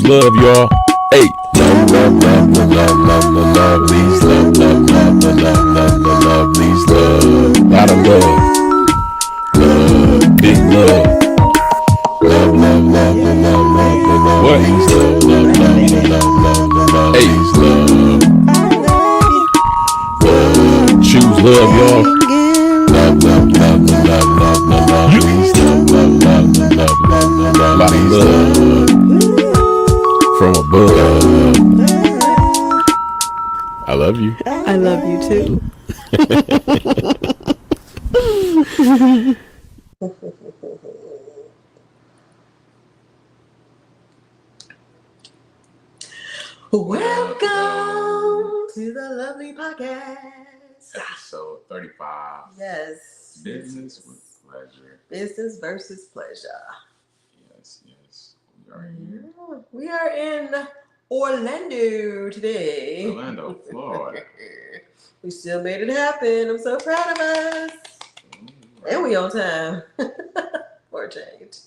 love, y'all. Hey, love, love, love, love, love, love, love, LuvLee's love, love, love, love, love, love, love, LuvLee's love. Lot of love, big love. Love, love, love, love, love, love, love, LuvLee's love, love, love, love, love, love, love, LuvLee's love. Choose love, y'all. Love, love, love, love, love, love, love, LuvLee's love, love, love, love, love, love, love, LuvLee's love. From above. I love you. I love you too. Welcome to the LuvLee podcast. Episode 35. Yes. Business with pleasure. Business versus pleasure. Yes. We are here. We are in Orlando today. Orlando, Florida. We still made it happen. I'm so proud of us. Right. And we on time. For a change.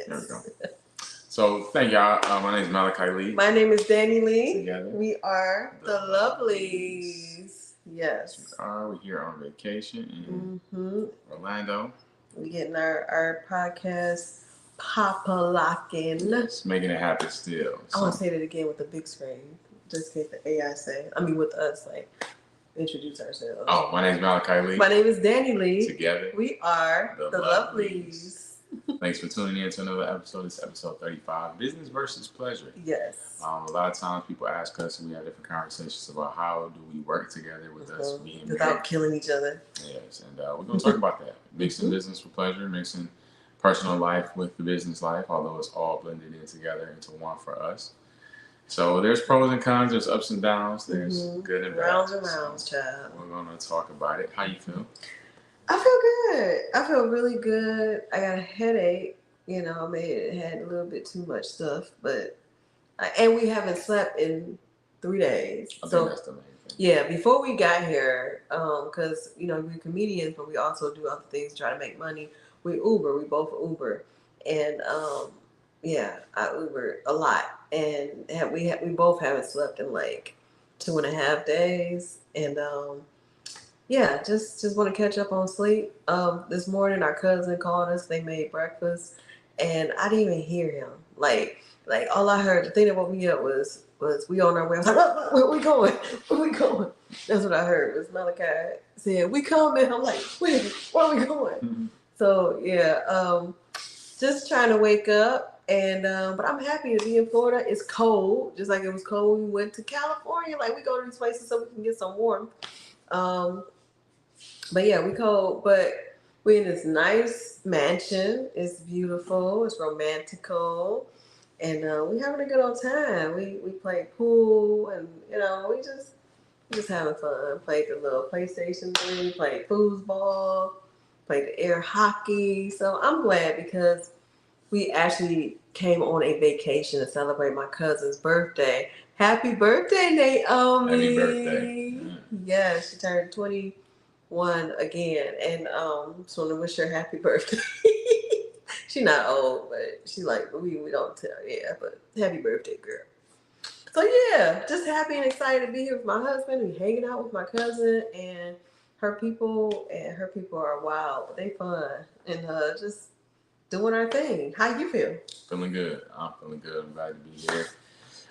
There we go. So, thank y'all. My name is Malachi Lee. My name is Danny Lee. Together. We are the LuvLees. Yes. We're here on vacation in Orlando. We're getting our podcast pop-a-locking. Just making it happen still. I want to say that again with the big screen. Just in case the AI say. I mean, with us, like, introduce ourselves. Oh, my name is Malachi Lee. My name is Danny Lee. Together. We are the LuvLees. Thanks for tuning in to another episode. This is episode 35, Business versus Pleasure. Yes. A lot of times people ask us, and we have different conversations about how do we work together with us being without married. killing each other. Yes, and we're going to talk about that. Mixing business with pleasure, mixing personal life with the business life, although it's all blended in together into one for us. So there's pros and cons, there's ups and downs, there's good and bad. Rounds and rounds, child. We're going to talk about it. How you feel? I feel good. I feel really good. I got a headache. You know, I had a little bit too much stuff, but and we haven't slept in 3 days. I think that's the main thing. Yeah, before we got here, because we're comedians, but we also do other things to try to make money. We both Uber, and I Uber a lot, and we both haven't slept in like 2.5 days, and just want to catch up on sleep. This morning our cousin called us. They made breakfast, and I didn't even hear him. Like all I heard, the thing that woke me up was we on our way. I was like, where we going? Where we going? That's what I heard. It was Malachi saying, we coming. I'm like, wait, where are we going? Mm-hmm. So just trying to wake up, and but I'm happy to be in Florida. It's cold, just like it was cold when we went to California. Like we go to these places so we can get some warmth. But yeah, we cold, but we're in this nice mansion. It's beautiful. It's romantical. And we having a good old time. We played pool, and we just having fun. Played the little PlayStation 3, played foosball, played the air hockey. So I'm glad because we actually came on a vacation to celebrate my cousin's birthday. Happy birthday, Naomi. Happy birthday. Yeah, she turned 21 again, and just want to wish her happy birthday. She's not old, but she like we don't tell. Yeah, but happy birthday, girl. So yeah, just happy and excited to be here with my husband and hanging out with my cousin and her people. And her people are wild, but they fun and just doing our thing. How you feel? Feeling good. I'm feeling good. I'm glad to be here.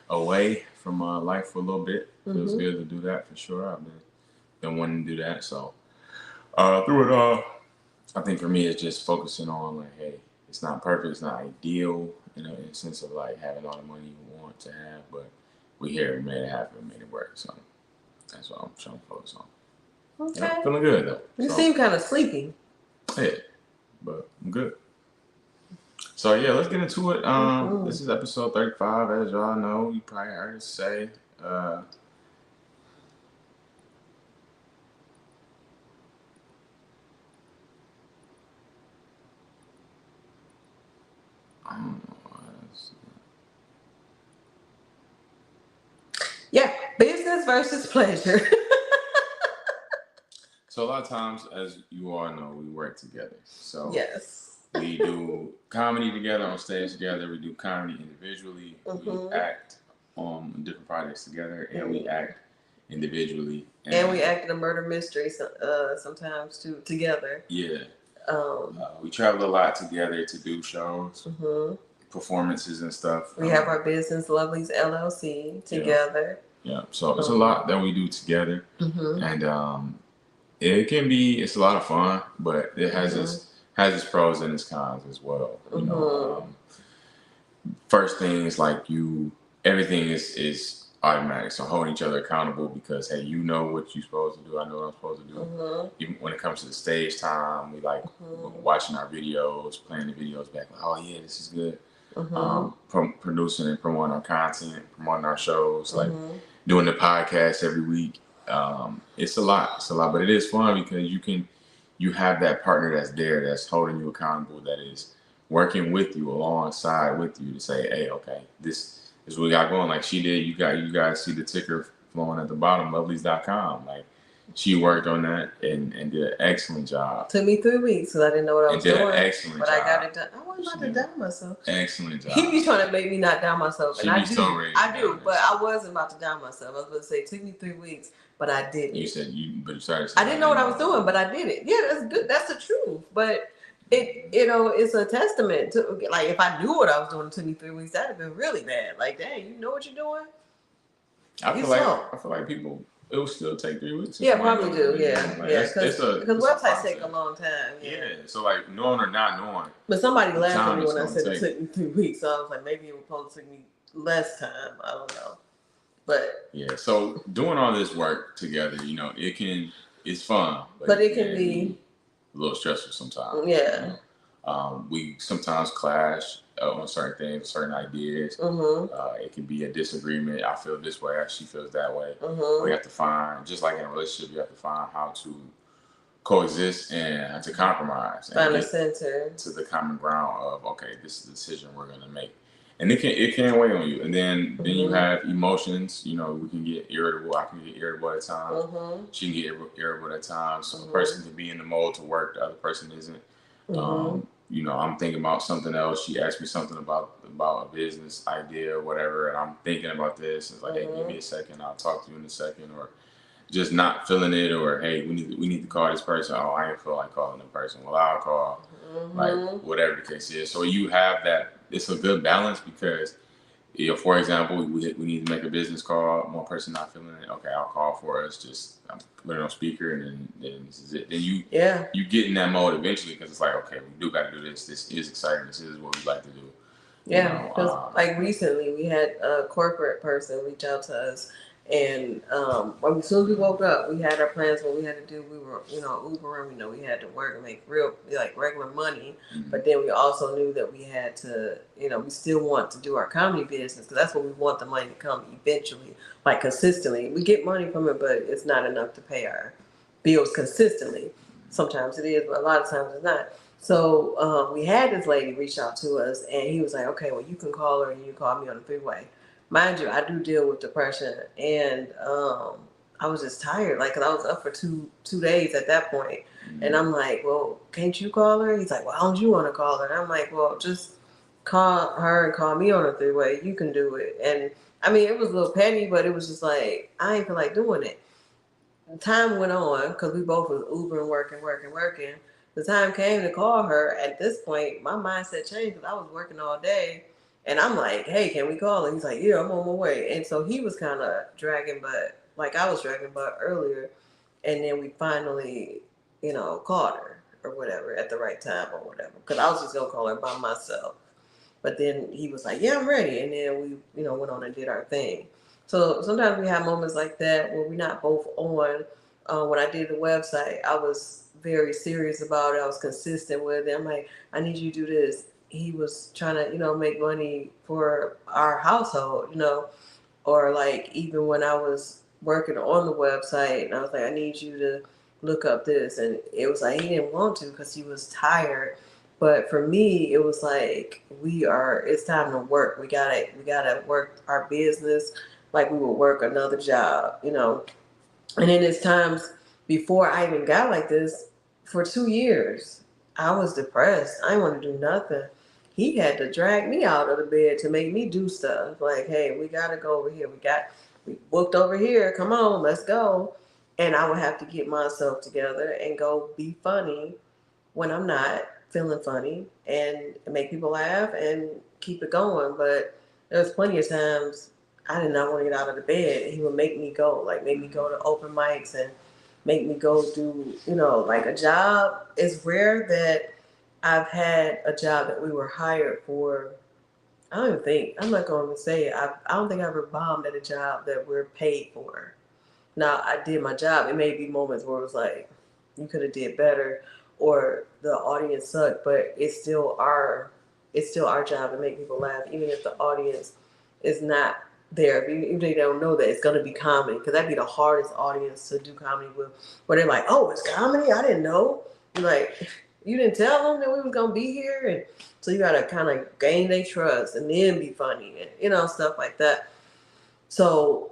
Away from life for a little bit. Feels good to do that for sure. I've been wanting to do that. So through it all, I think for me it's just focusing on like, hey, it's not perfect, it's not ideal, in the sense of like having all the money you want to have, but we here, we made it happen, we made it work. So that's what I'm trying to focus on. Okay. Yeah, feeling good though. You seem kind of sleepy. Yeah, but I'm good. So yeah, let's get into it. This is episode 35. As y'all know, you probably heard us say. I don't know. Yeah, business versus pleasure. So a lot of times, as you all know, we work together. So yes. We do comedy together on stage together. We do comedy individually. We act on different projects together, and we act individually. And we act in a murder mystery sometimes too together. Yeah. We travel a lot together to do shows, performances, and stuff. We have our business, LuvLee's LLC, together. Yeah. So it's a lot that we do together, and it's a lot of fun, but it has its pros and its cons as well. You know, first thing is like everything is automatic. So holding each other accountable because hey, you know what you're supposed to do. I know what I'm supposed to do. Even when it comes to the stage time, we like watching our videos, playing the videos back. Like, oh yeah, this is good. Producing and promoting our content, promoting our shows, like doing the podcast every week. It's a lot, but it is fun because you have that partner that's there, that's holding you accountable, that is working with you alongside with you to say, hey, okay, this is what we got going. Like she did, you guys see the ticker flowing at the bottom, LuvLees.com. Like she worked on that and did an excellent job. Took me 3 weeks because I didn't know what I was doing. An excellent but job. I got it done. I wasn't about to down myself. Excellent job. He be trying to make me not down myself, and I do, but I wasn't about to down myself. I was going to say it took me 3 weeks, but I didn't. You said but you started. I didn't know what I was doing, but I did it. Yeah, that's good. That's the truth. But it's a testament to like if I knew what I was doing, it took me 3 weeks. That'd have been really bad. Like, dang, you know what you're doing? I feel like people. It will still take 3 weeks. Yeah, probably do. Yeah, like, yeah. Because websites take a long time. Yeah. So like knowing or not knowing. But somebody laughed at me when I said it took me 3 weeks. So I was like, maybe it was supposed to take me less time. I don't know. But yeah. So doing all this work together, it's fun. But it can be a little stressful sometimes. Yeah. We sometimes clash on certain things, certain ideas. It can be a disagreement. I feel this way, she feels that way. We have to find, just like in a relationship, you have to find how to coexist and to compromise. Find a center. To the common ground of, okay, this is the decision we're going to make. And it can weigh on you. And then you have emotions. We can get irritable. I can get irritable at times. She can get irritable at times. So the person can be in the mode to work. The other person isn't. I'm thinking about something else. She asked me something about a business idea or whatever, and I'm thinking about this. It's like, hey, give me a second. I'll talk to you in a second. Or just not feeling it. Or hey, we need to call this person. Oh, I didn't feel like calling the person. Well, I'll call. Like whatever the case is. So you have that. It's a good balance because, for example, we need to make a business call. One person not feeling it. Okay, I'll call for us. Just put it on speaker, and then this is it. Then you get in that mode eventually because it's like, okay, we do got to do this. This is exciting. This is what we like to do. Yeah, because like recently we had a corporate person reach out to us. And as soon as we woke up, we had our plans. What we had to do, we were, Ubering. We had to work and make regular money. But then we also knew that we had to, we still want to do our comedy business because that's what we want the money to come eventually, like consistently. We get money from it, but it's not enough to pay our bills consistently. Sometimes it is, but a lot of times it's not. So we had this lady reach out to us, and he was like, "Okay, well, you can call her, and you call me on the freeway." Mind you, I do deal with depression, and I was just tired, because I was up for two days at that point. And I'm like, well, can't you call her? He's like, well, how don't you want to call her? And I'm like, well, just call her and call me on a three-way. You can do it. And I mean, it was a little petty, but it was just like, I ain't feel like doing it. Time went on because we both was Ubering, working. The time came to call her. At this point, my mindset changed because I was working all day. And I'm like, hey, can we call? And he's like, yeah, I'm on my way. And so he was kind of dragging butt, like I was dragging butt earlier. And then we finally, called her or whatever at the right time or whatever. Because I was just going to call her by myself. But then he was like, yeah, I'm ready. And then we, went on and did our thing. So sometimes we have moments like that where we're not both on. When I did the website, I was very serious about it. I was consistent with it. I'm like, I need you to do this. He was trying to, make money for our household, or like even when I was working on the website and I was like, I need you to look up this. And it was like, he didn't want to because he was tired. But for me, it was like, it's time to work. We gotta work our business like we would work another job, And then it's times before I even got like this for 2 years. I was depressed. I didn't want to do nothing. He had to drag me out of the bed to make me do stuff. Like, hey, we gotta go over here. We booked over here. Come on, let's go. And I would have to get myself together and go be funny when I'm not feeling funny and make people laugh and keep it going. But there was plenty of times I did not want to get out of the bed. He would make me go, like make me go to open mics and make me go do, like a job. It's rare that I've had a job that we were hired for. I don't even think, I'm not going to say it. I don't think I ever bombed at a job that we're paid for. Now I did my job. It may be moments where it was like, you could have did better, or the audience sucked, but it's still our job to make people laugh, even if the audience is not there. Even if they don't know that it's gonna be comedy, because that'd be the hardest audience to do comedy with, where they're like, "Oh, it's comedy? I didn't know." Like, you didn't tell them that we was gonna be here, and so you gotta kind of gain their trust and then be funny, and stuff like that. So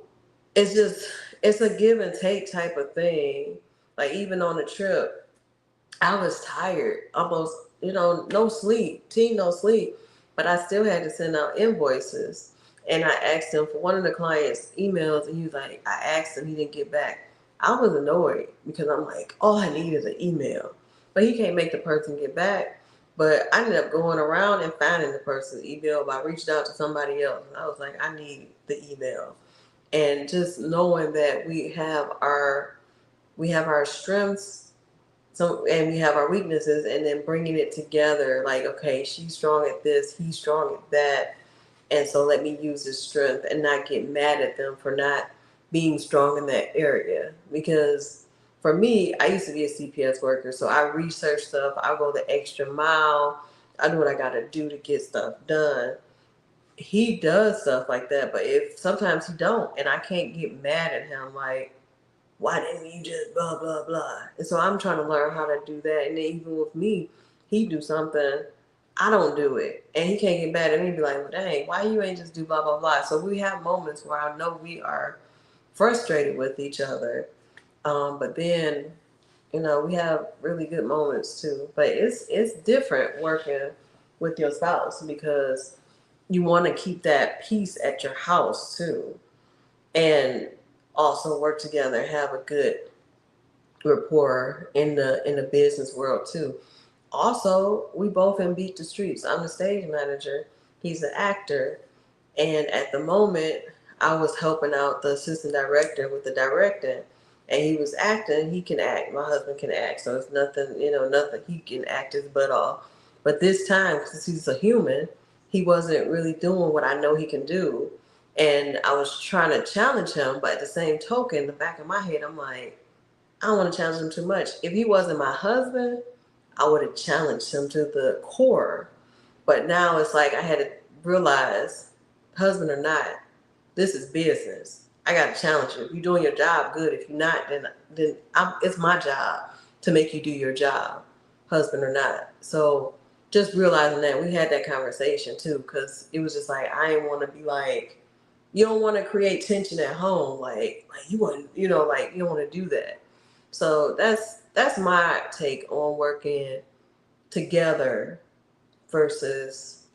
it's just it's a give and take type of thing. Like even on the trip, I was tired, almost, no sleep, no sleep, but I still had to send out invoices. And I asked him for one of the clients' emails, and he was like, I asked him, he didn't get back. I was annoyed because I'm like, all I need is an email, but he can't make the person get back. But I ended up going around and finding the person's email by reaching out to somebody else. I was like, I need the email, and just knowing that we have our strengths, and we have our weaknesses, and then bringing it together, like, okay, she's strong at this, he's strong at that, and so let me use his strength and not get mad at them for not being strong in that area. Because for me, I used to be a CPS worker, so I research stuff, I go the extra mile, I do what I gotta do to get stuff done. He does stuff like that, but if sometimes he don't, and I can't get mad at him like, why didn't you just blah blah blah? And so I'm trying to learn how to do that. And then even with me, he do something, I don't do it, and he can't get mad at me and be like, well, dang, why you ain't just do blah blah blah? So we have moments where I know we are frustrated with each other, but then we have really good moments too. But it's different working with your spouse because you want to keep that peace at your house too, and also work together, have a good rapport in the business world too. Also, we both in Beat the Streets. I'm the stage manager. He's the actor, and at the moment, I was helping out the assistant director with the directing, and he was acting. He can act. My husband can act, so it's nothing. Nothing. He can act his butt off. But this time, since he's a human, he wasn't really doing what I know he can do, and I was trying to challenge him. But at the same token, in the back of my head, I'm like, I don't want to challenge him too much. If he wasn't my husband, I would have challenged him to the core. But now it's like I had to realize, husband or not, this is business. I got to challenge you. If you're doing your job, good. If you're not, then it's my job to make you do your job, husband or not. So just realizing that, we had that conversation too, because it was just like, I didn't want to be like, you don't want to create tension at home, like you want, like you don't want to do that. So that's my take on working together versus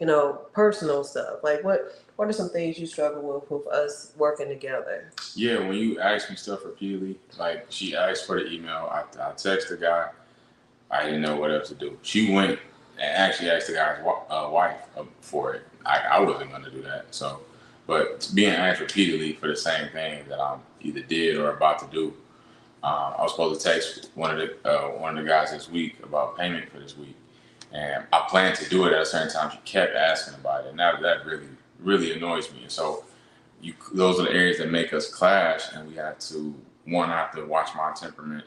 personal stuff. Like what are some things you struggle with us working together? Yeah, when you ask me stuff repeatedly, like she asked for the email, I text the guy. I didn't know what else to do. She went and actually asked the guy's wife for it. I wasn't going to do that. So, but being asked repeatedly for the same thing that I'm either did or about to do, I was supposed to text one of the guys this week about payment for this week, and I planned to do it at a certain time. She kept asking about it, and that really really annoys me. And so, those are the areas that make us clash, and we have to I have to watch my temperament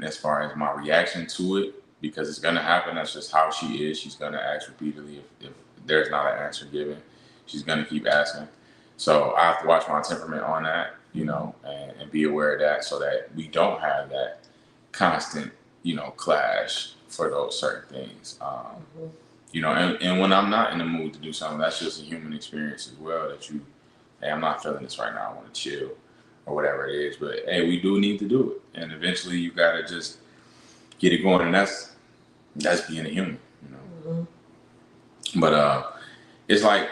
as far as my reaction to it, because it's going to happen. That's just how she is. She's going to ask repeatedly. If there's not an answer given, she's going to keep asking. So I have to watch my temperament on that, and be aware of that, so that we don't have that constant, clash for those certain things. And when I'm not in the mood to do something, that's just a human experience as well. Hey, I'm not feeling this right now. I want to chill or whatever it is. But hey, we do need to do it, and eventually you gotta just get it going. And That's being a human, But it's like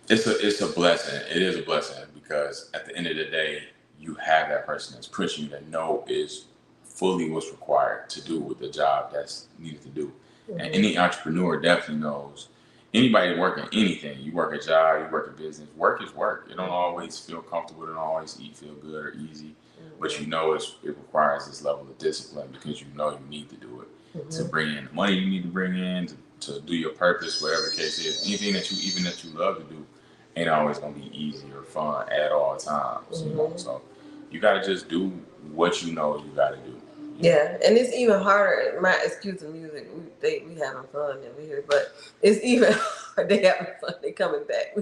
it's a blessing. It is a blessing because at the end of the day, you have that person that's pushing you that know is fully what's required to do with the job that's needed to do. And any entrepreneur definitely knows. Anybody working anything, you work a job, you work a business, work is work. It don't always feel comfortable, it don't always feel good or easy, but you know it requires this level of discipline because you know you need to do it to bring in the money you need to bring in, to do your purpose, whatever the case is. Anything that you love to do ain't always gonna be easy or fun at all times. So you gotta just do what you know you gotta do. Yeah, and it's even harder. My excuse the music. We having fun over here, but it's even they having fun. They coming back.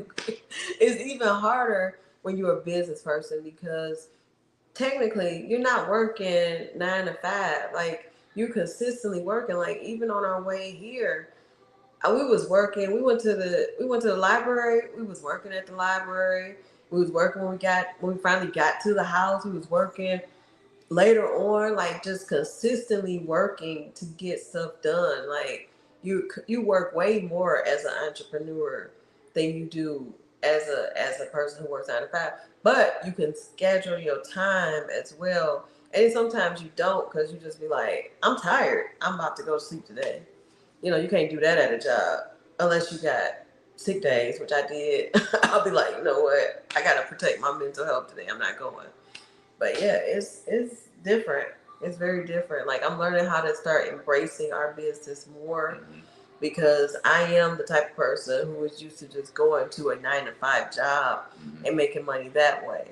It's even harder when you're a business person because technically you're not working 9 to 5. Like you're consistently working. Like even on our way here, we was working. We went to the library. We was working at the library. We was working when we finally got to the house. We was working later on, like just consistently working to get stuff done. Like you work way more as an entrepreneur than you do as a person who works 9 to 5. But you can schedule your time as well. And sometimes you don't because you just be like, I'm tired. I'm about to go to sleep today. You can't do that at a job unless you got sick days, which I did. I'll be like, you know what? I gotta protect my mental health today. I'm not going. But yeah, it's different. It's very different. Like I'm learning how to start embracing our business more because I am the type of person who is used to just going to a 9 to 5 job and making money that way.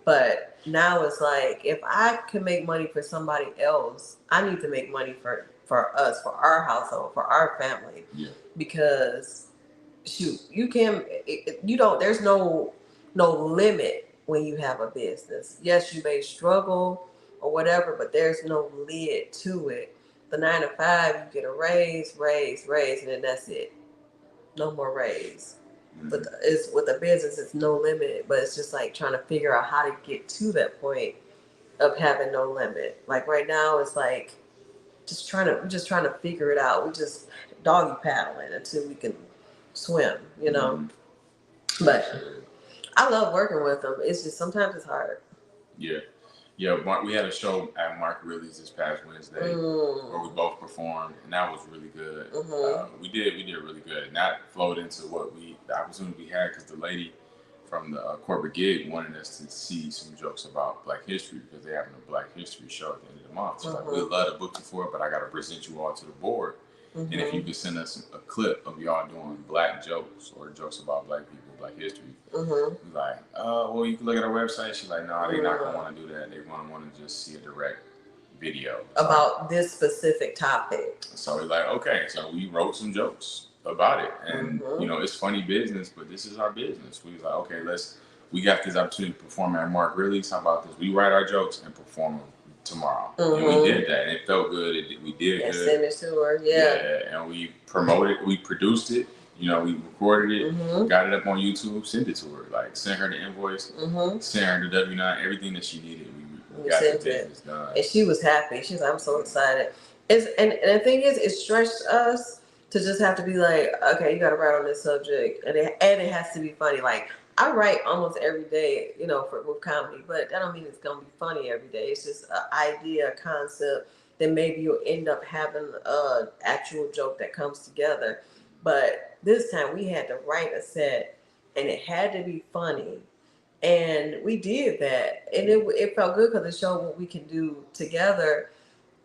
But now it's like if I can make money for somebody else, I need to make money for us, for our household, for our family. Yeah. Because shoot, you don't. There's no limit when you have a business. Yes, you may struggle or whatever, but there's no lid to it. The 9 to 5, you get a raise, and then that's it. No more raise. But with a business, it's no limit. But it's just like trying to figure out how to get to that point of having no limit. Like right now, it's like we're just trying to figure it out. We just doggy paddling until we can swim. But I love working with them. It's just sometimes it's hard. Yeah. We had a show at Mark Riley's this past Wednesday where we both performed, and that was really good. We did really good, and that flowed into the opportunity we had because the lady from the corporate gig wanted us to see some jokes about Black history because they're having a Black history show at the end of the month. She's like, we'd love to book you for it, but I got to present you all to the board. And if you could send us a clip of y'all doing Black jokes or jokes about Black people, Black history, we're like, well, you can look at our website. She's like, no, they're not going to want to do that. They're going to want to just see a direct video. About this specific topic. So we're like, okay. So we wrote some jokes about it. And, it's funny business, but this is our business. We was like, okay, we got this opportunity to perform at Mark Riley's. How about this? We write our jokes and perform them tomorrow. And we did that. And it felt good. We did good. Send it to her. Yeah. And we promoted, we produced it. We recorded it, got it up on YouTube, sent it to her. Like, sent her the invoice, sent her the W-9, everything that she needed. We got the business done. And she was happy. She's like, I'm so excited. And the thing is, it stretched us to just have to be like, okay, you got to write on this subject. And it has to be funny. Like, I write almost every day, with comedy, but that don't mean it's going to be funny every day. It's just an idea, a concept that maybe you'll end up having an actual joke that comes together. But this time we had to write a set and it had to be funny. And we did that. And it felt good because it showed what we can do together.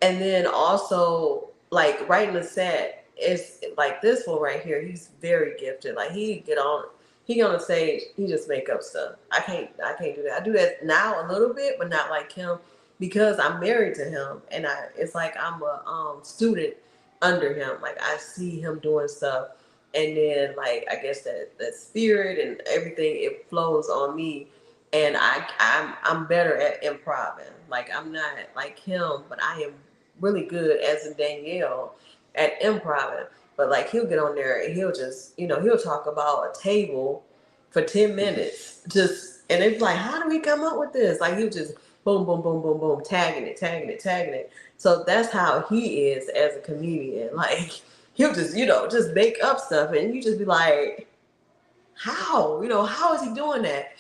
And then also, like, writing a set is like this one right here. He's very gifted. Like, he get on the stage, he just make up stuff. I can't do that. I do that now a little bit, but not like him because I'm married to him. And it's like I'm a student under him. Like, I see him doing stuff, and then like I guess that spirit and everything, it flows on me, and I'm better at improvising. Like, I'm not like him, but I am really good as in Danielle at improvising. But like, he'll get on there and he'll just he'll talk about a table for 10 minutes, just, and it's like, how do we come up with this? Like, he'll just boom, boom, boom, boom, boom, tagging it. So that's how he is as a comedian. Like he'll just, just make up stuff and you just be like, how? How is he doing that?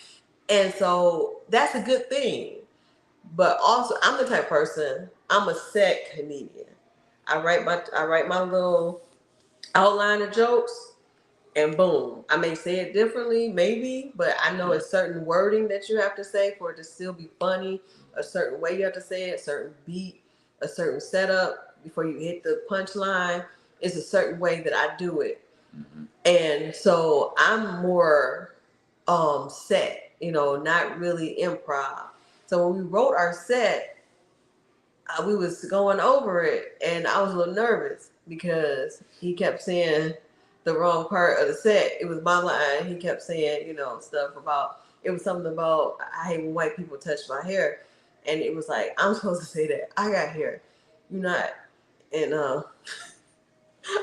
And so that's a good thing. But also I'm the type of person, I'm a set comedian. I write my little outline of jokes and boom. I may say it differently, maybe, but I know it's certain wording that you have to say for it to still be funny, a certain way you have to say it, a certain beat, a certain setup before you hit the punchline. It's a certain way that I do it. Mm-hmm. And so I'm more set, not really improv. So when we wrote our set, we was going over it and I was a little nervous because he kept saying the wrong part of the set. It was my line. He kept saying, stuff about, it was something about, I hate when white people touch my hair. And it was like, I'm supposed to say that. I got hair. You're not. And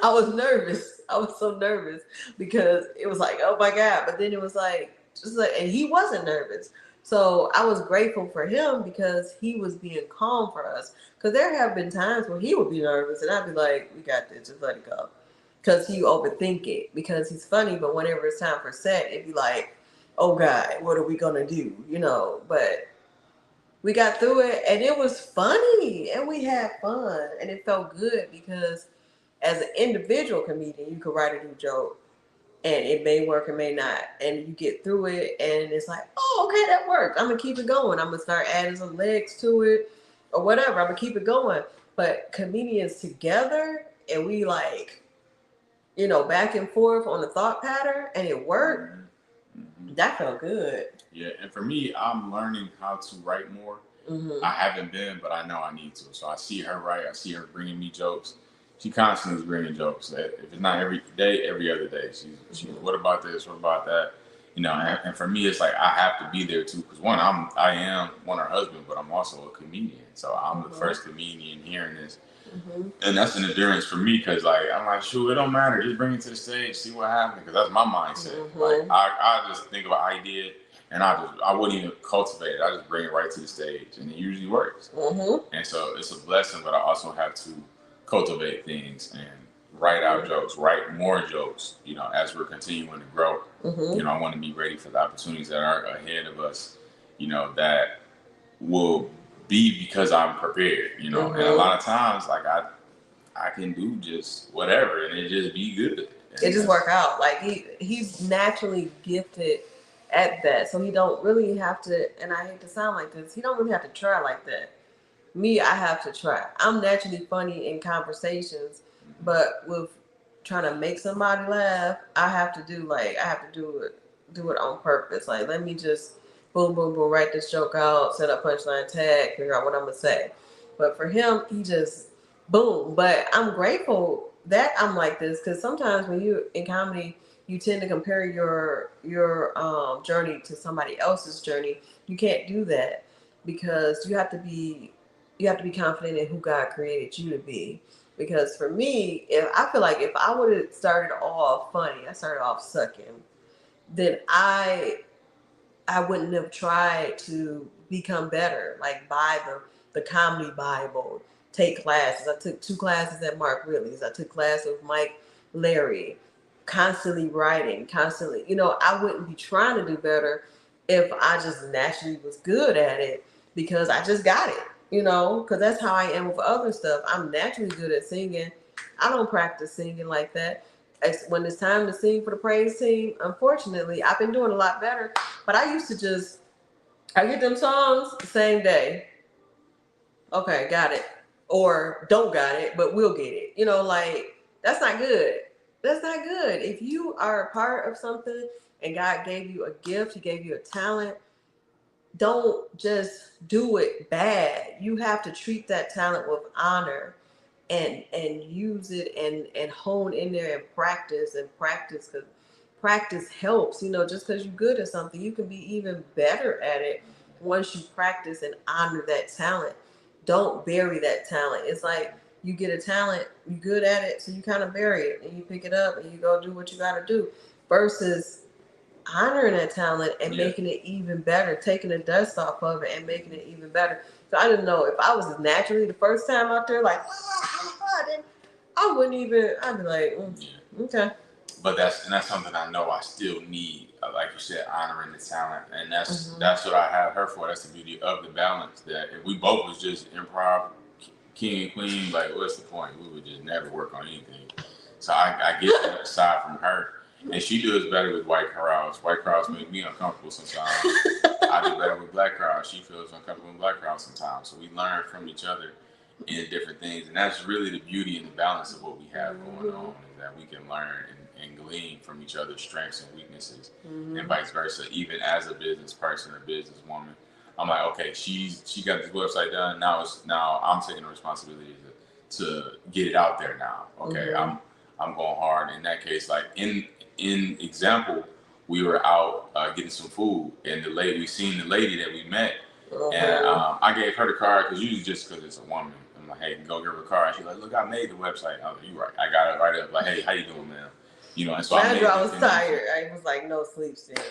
I was nervous. I was so nervous because it was like, oh my God. But then it was like, just like, and he wasn't nervous. So I was grateful for him because he was being calm for us. Because there have been times when he would be nervous and I'd be like, we got this, just let it go. Because he overthink it because he's funny. But whenever it's time for set, it'd be like, oh God, what are we going to do? But we got through it and it was funny and we had fun and it felt good because as an individual comedian, you could write a new joke and it may work or may not. And you get through it and it's like, oh, okay, that worked. I'm going to keep it going. I'm going to start adding some legs to it or whatever. I'm going to keep it going. But comedians together and we back and forth on the thought pattern and it worked, that felt good. Yeah, and for me, I'm learning how to write more. Mm-hmm. I haven't been, but I know I need to. So I see her write. I see her bringing me jokes. She constantly is bringing jokes. If it's not every day, every other day. She's what about this? What about that? And for me, it's like I have to be there too. Because I am her husband, but I'm also a comedian. So I'm the first comedian hearing this. Mm-hmm. And that's an endurance for me because I'm like, shoot, it don't matter. Just bring it to the stage, see what happens. Because that's my mindset. Mm-hmm. Like I just think of an idea and I wouldn't even cultivate it. I just bring it right to the stage and it usually works. Mm-hmm. And so it's a blessing, but I also have to cultivate things and write out jokes, write more jokes, as we're continuing to grow. Mm-hmm. I want to be ready for the opportunities that are ahead of us, that will be because I'm prepared, Mm-hmm. And a lot of times, I can do just whatever and it just be good. And it just work out. Like he's naturally gifted at that. So he don't really have to, and I hate to sound like this, he don't really have to try like that. Me, I have to try. I'm naturally funny in conversations, but with trying to make somebody laugh, I have to do it on purpose. Like, let me just boom, boom, boom, write this joke out, set up punchline tag, figure out what I'm gonna say. But for him, he just boom. But I'm grateful that I'm like this because sometimes when you in comedy, you tend to compare your journey to somebody else's journey. You can't do that because you have to be confident in who God created you to be. Because for me, I feel like if I would have started off funny, I started off sucking, then I wouldn't have tried to become better, like buy the comedy Bible, take classes. I took 2 classes at Mark Ridley's. I took class with Mike Larry, constantly writing, constantly. I wouldn't be trying to do better if I just naturally was good at it because I just got it, because that's how I am with other stuff. I'm naturally good at singing. I don't practice singing like that. When it's time to sing for the praise team, unfortunately, I've been doing a lot better. But I used to I get them songs the same day. Okay, got it. Or don't got it, but we'll get it. That's not good. That's not good. If you are a part of something and God gave you a gift, He gave you a talent, don't just do it bad. You have to treat that talent with honor and use it and hone in there and practice because practice helps. Just because you're good at something, you can be even better at it once you practice and honor that talent. Don't bury that talent. It's like you get a talent, you're good at it, so you kind of bury it and you pick it up and you go do what you got to do versus honoring that talent and Yeah. making it even better, taking the dust off of it and making it even better. So I didn't know if I was naturally the first time out there, like, then I wouldn't even. I'd be like, okay. But that's something I know I still need. Like you said, honoring the talent, and that's what I have her for. That's the beauty of the balance. That if we both was just improv king and queen, like what's the point? We would just never work on anything. So I get that aside from her, and she does better with white crowds. White crowds make me uncomfortable sometimes. I do better with black crowds. She feels uncomfortable with black crowds sometimes. So we learn from each other in different things, and that's really the beauty and the balance of what we have going on, is that we can learn and glean from each other's strengths and weaknesses, and vice versa. Even as a business person, a businesswoman, I'm like, okay, she got this website done. Now I'm taking the responsibility to get it out there now. Okay, I'm going hard. In that case, like in example, we were out getting some food, and we seen the lady that we met, and I gave her the card because usually just because it's a woman, I'm like, hey, go give her a card. She's like, look, I made the website. I was like, you right. I got it right up. Like, hey, how you doing, man? You know, and so I was tired. I was like, no sleep still.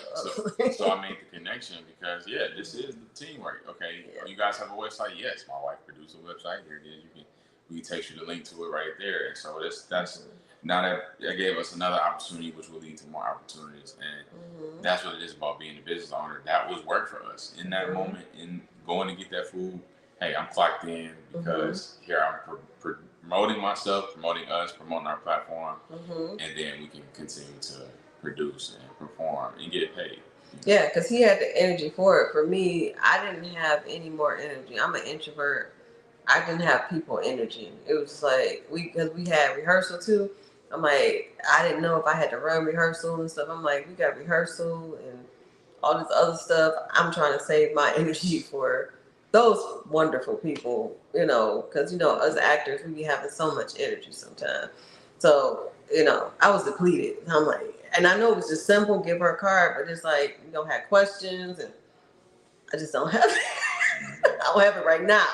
So I made the connection because this is the teamwork. Okay, you guys have a website? Yes, my wife produced a website. Here it is. We text you the link to it right there. And so that's now that gave us another opportunity, which will lead to more opportunities. And that's what it is about being a business owner. That was work for us in that moment, in going to get that food. Hey, I'm clocked in because here I'm promoting myself, promoting us, promoting our platform, and then we can continue to produce and perform and get paid. Yeah, because he had the energy for it. For me, I didn't have any more energy. I'm an introvert. I didn't have people energy. It was like because we had rehearsal too. I'm like, I didn't know if I had to run rehearsal and stuff. I'm like, we got rehearsal and all this other stuff. I'm trying to save my energy for those wonderful people, because us actors, we be having so much energy sometimes. So I was depleted. I'm like, and I know it was just simple, give her a card, but it's like have questions, and I just don't have it. I don't have it right now.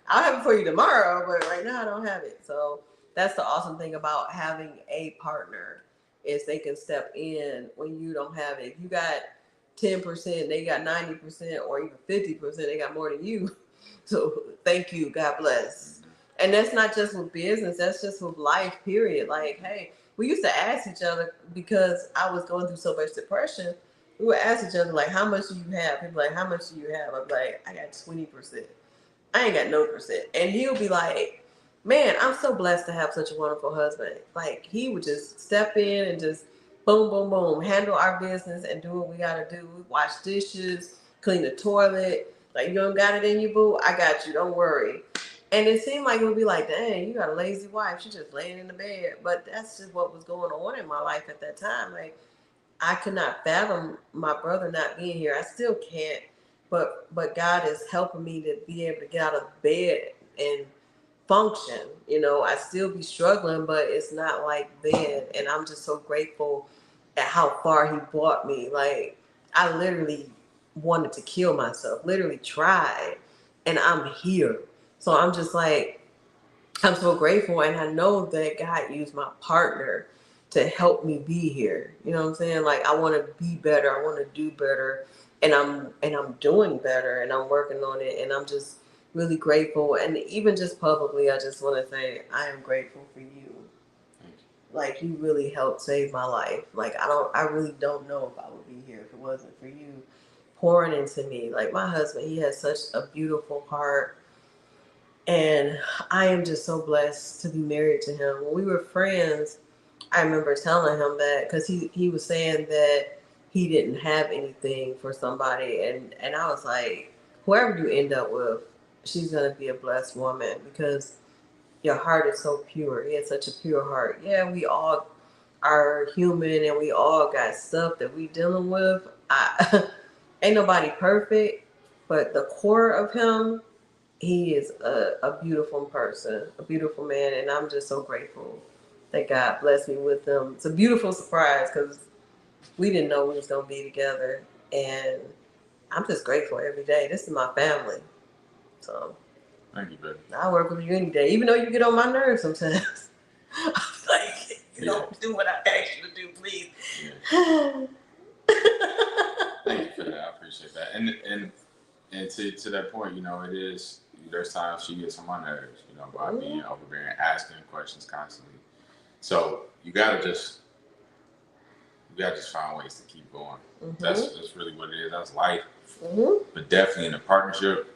I'll have it for you tomorrow, but right now I don't have it. So that's the awesome thing about having a partner, is they can step in when you don't have it. If you got 10%, they got 90%, or even 50%, they got more than you. So thank you, God bless. And that's not just with business, that's just with life, period. Like, hey, we used to ask each other, because I was going through so much depression, we would ask each other, like, how much do you have? He'd be like, how much do you have? I'm like, I got 20%. I ain't got no percent. And he'll be like, man, I'm so blessed to have such a wonderful husband. Like, he would just step in and just boom, boom, boom, handle our business and do what we got to do. Wash dishes, clean the toilet. Like, you don't got it in you, boo? I got you. Don't worry. And it seemed like it would be like, dang, you got a lazy wife. She's just laying in the bed. But that's just what was going on in my life at that time. Like, I could not fathom my brother not being here. I still can't. But God is helping me to be able to get out of bed and function. I still be struggling, but it's not like then. And I'm just so grateful at how far he brought me. Like, I literally wanted to kill myself, literally tried, and I'm here. So I'm just like, I'm so grateful, and I know that God used my partner to help me be here. You know what I'm saying? Like, I want to be better. I want to do better, and I'm doing better, and I'm working on it, and I'm just really grateful. And even just publicly, I just want to say I am grateful for you. Like, you really helped save my life. Like, I really don't know if I would be here if it wasn't for you pouring into me. Like, my husband, he has such a beautiful heart. And I am just so blessed to be married to him. When we were friends, I remember telling him that, because he was saying that he didn't have anything for somebody. And I was like, whoever you end up with, she's going to be a blessed woman, because your heart is so pure. He has such a pure heart. Yeah, we all are human, and we all got stuff that we dealing with. Ain't nobody perfect, but the core of him, he is a beautiful person, a beautiful man, and I'm just so grateful that God blessed me with him. It's a beautiful surprise, because we didn't know we was going to be together, and I'm just grateful every day. This is my family. So thank you, baby. I work with you any day, even though you get on my nerves sometimes. I'm like, don't do what I asked you to do, please. Yeah. Thank you for that. I appreciate that. And to that point, you know, it is. There's times she gets on my nerves, you know, by being overbearing, asking questions constantly. So you gotta just find ways to keep going. That's really what it is. That's life. But definitely in a partnership,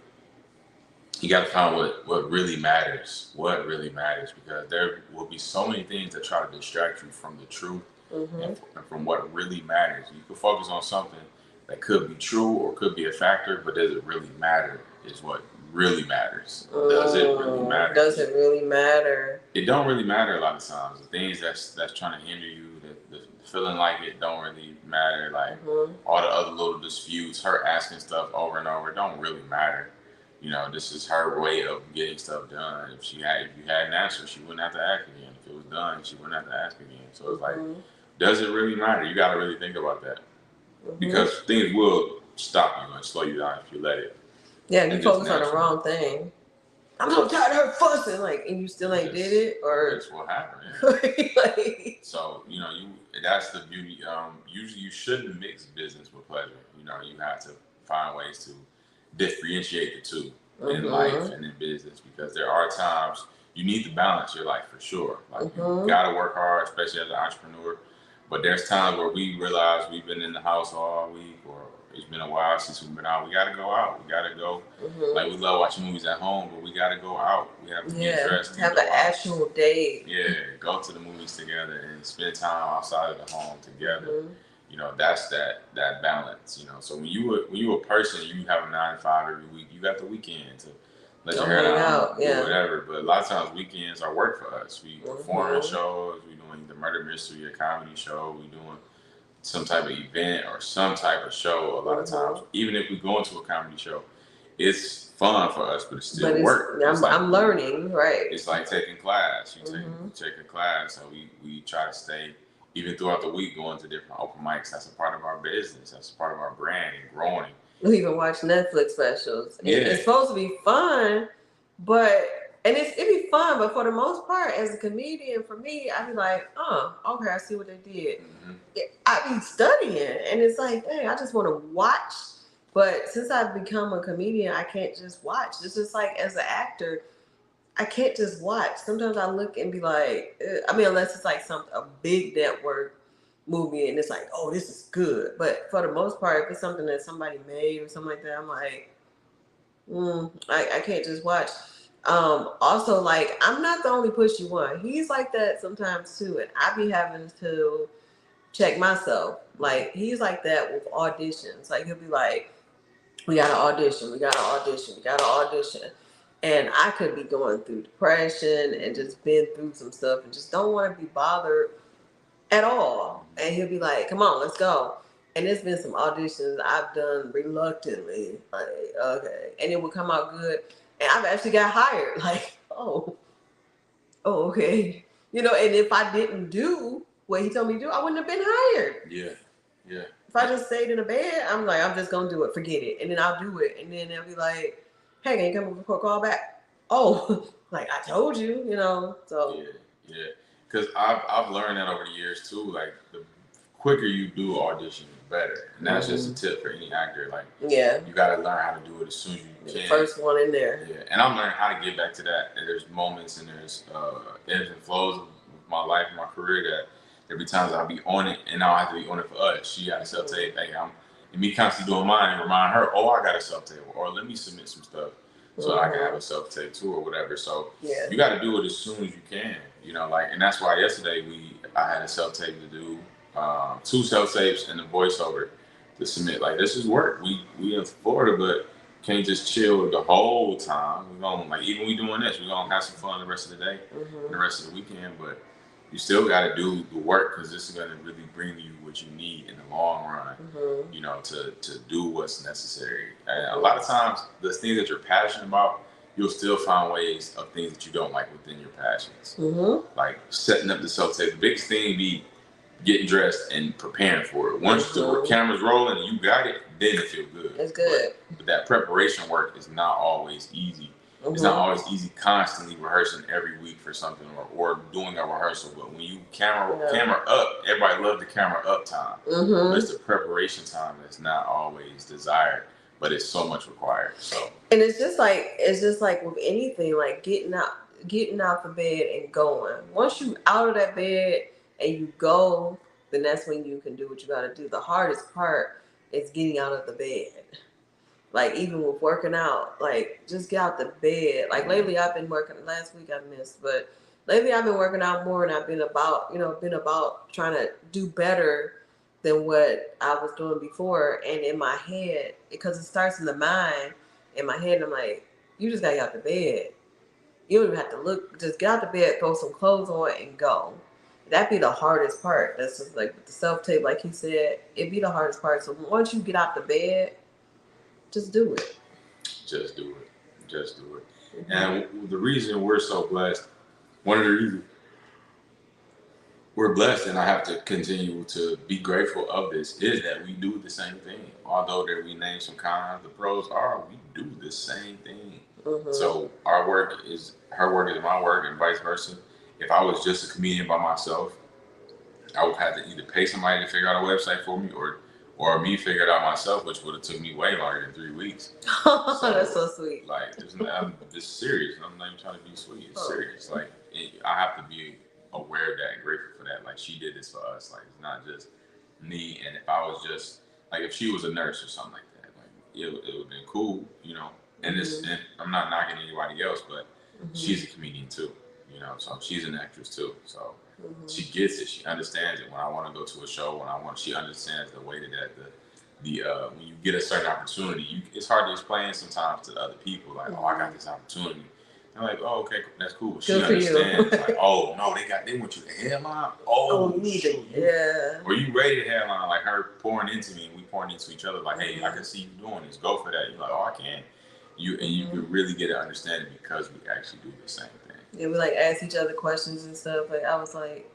you got to find what really matters. What really matters, because there will be so many things that try to distract you from the truth and from what really matters. You can focus on something that could be true or could be a factor, but does it really matter? Is what really matters. Does it really matter? Does it really matter? It don't really matter a lot of times. The things that's trying to hinder you, the feeling like it don't really matter. Like all the other little disputes, her asking stuff over and over, don't really matter. You know, this is her way of getting stuff done. If you had an answer, she wouldn't have to ask again. If it was done, she wouldn't have to ask again. So it's like, does it really matter? You got to really think about that, because things will stop you and slow you down if you let it. Yeah, and you focus on the wrong thing. I'm so tired of her fussing, like, and you still ain't did it, or that's what happened. Like, so you know, that's the beauty. Usually, you shouldn't mix business with pleasure. You know, you have to find ways to differentiate the two in life and in business, because there are times you need to balance your life for sure. Like you gotta work hard, especially as an entrepreneur. But there's times where we realize we've been in the house all week, or it's been a while since we've been out. We gotta go out. We gotta go. Like we love watching movies at home, but we gotta go out. We have to get dressed. Have an actual date. Yeah, go to the movies together and spend time outside of the home together. You know, that's that balance. You know, so when you a person, you have a 9 to 5 every week. You got the weekend to let your hair down, do whatever. But a lot of times weekends are work for us. We performing shows. We doing either murder mystery or comedy show. We doing some type of event or some type of show. A lot of times, even if we go into a comedy show, it's fun for us, but it's still work. I'm learning, right? It's like taking class. You take a class, so we try to stay, even throughout the week, going to different open mics. That's a part of our business. That's a part of our brand and growing. We even watch Netflix specials. It's supposed to be fun, it'd be fun, but for the most part, as a comedian, for me, I'd be like, okay, I see what they did. I'd be studying, and it's like, dang, I just want to watch. But since I've become a comedian, I can't just watch. It's just like, as an actor, I can't just watch. Sometimes I look and be like, unless it's like a big network movie and it's like, oh, this is good. But for the most part, if it's something that somebody made or something like that, I'm like, I can't just watch. Also, like, I'm not the only pushy one. He's like that sometimes too, and I be having to check myself. Like, he's like that with auditions. Like, he'll be like, we got to audition. And I could be going through depression and just been through some stuff and just don't want to be bothered at all. And he'll be like, come on, let's go. And there's been some auditions I've done reluctantly. Like, okay. And it would come out good. And I've actually got hired. Like, oh, okay. You know, and if I didn't do what he told me to do, I wouldn't have been hired. Yeah. If I just stayed in the bed, I'm like, I'm just going to do it. Forget it. And then I'll do it. And then they'll be like, hey, can you come over for a call back? Oh, like, I told you, you know. So Yeah. Because I've learned that over the years, too. Like, the quicker you do audition, the better. And that's just a tip for any actor. Like, you got to learn how to do it as soon as you can. The first one in there. Yeah. And I'm learning how to get back to that. And there's moments and there's ebbs and flows of my life and my career that there'll be times I'll be on it and I'll have to be on it for us. She got a self-tape. Hey, and me constantly doing mine and remind her, oh, I got a self-tape, or let me submit some stuff so I can have a self-tape too, or whatever. So you got to do it as soon as you can, you know, like, and that's why yesterday I had a self-tape to do, 2 self-tapes and a voiceover to submit. Like, this is work. We in Florida, but can't just chill the whole time. We're going, like, even we doing this, we're going to have some fun the rest of the day and the rest of the weekend, but you still got to do the work, because this is going to really bring you what you need in the long run, you know, to do what's necessary. And a lot of times, the things that you're passionate about, you'll still find ways of things that you don't like within your passions. Like setting up the self-tape. The biggest thing be getting dressed and preparing for it. Once the camera's rolling and you got it, then it feels good. It's good. But that preparation work is not always easy. It's not always easy constantly rehearsing every week for something or doing a rehearsal. But when you camera up, everybody loves the camera up time. But it's the preparation time that's not always desired, but it's so much required. So, and it's just like with anything, like getting out the bed and going. Once you out of that bed and you go, then that's when you can do what you got to do. The hardest part is getting out of the bed. Like even with working out, like just get out the bed. Like lately I've been working, last week I missed, but lately I've been working out more, and I've been about trying to do better than what I was doing before. And in my head, because it starts in the mind, in my head, I'm like, you just gotta get out the bed. You don't even have to look, just get out the bed, throw some clothes on and go. That'd be the hardest part. That's just like with the self-tape, like he said, it'd be the hardest part. So once you get out the bed, just do it. Just do it. Just do it. And the reason we're so blessed, one of the reasons we're blessed, and I have to continue to be grateful of this, is that we do the same thing. Although that we name some cons, the pros are we do the same thing. So our work is her work is my work, and vice versa. If I was just a comedian by myself, I would have to either pay somebody to figure out a website for me, or me figure it out myself, which would have took me way longer than 3 weeks. So, that's so sweet. Like, this is serious. I'm not even trying to be sweet. It's serious. Like, I have to be aware of that and grateful for that. Like, she did this for us. Like, it's not just me. And if I was just, like, if she was a nurse or something like that, like, it would have been cool, you know. And and I'm not knocking anybody else, but she's a comedian too, you know. So she's an actress too. So she gets it. She understands it. When I want to go to a show, she understands the way that when you get a certain opportunity, it's hard to explain sometimes to other people. Like, oh, I got this opportunity. I'm like, oh, okay, that's cool. But she understands. Like, oh no, they want you to headline. Oh, shoot, yeah. Or you ready to headline? Like her pouring into me, and we pouring into each other. Like, hey, I can see you doing this. Go for that. You're like, oh, I can. You could really get an understanding because we actually do the same thing. Yeah, we like ask each other questions and stuff. Like I was like,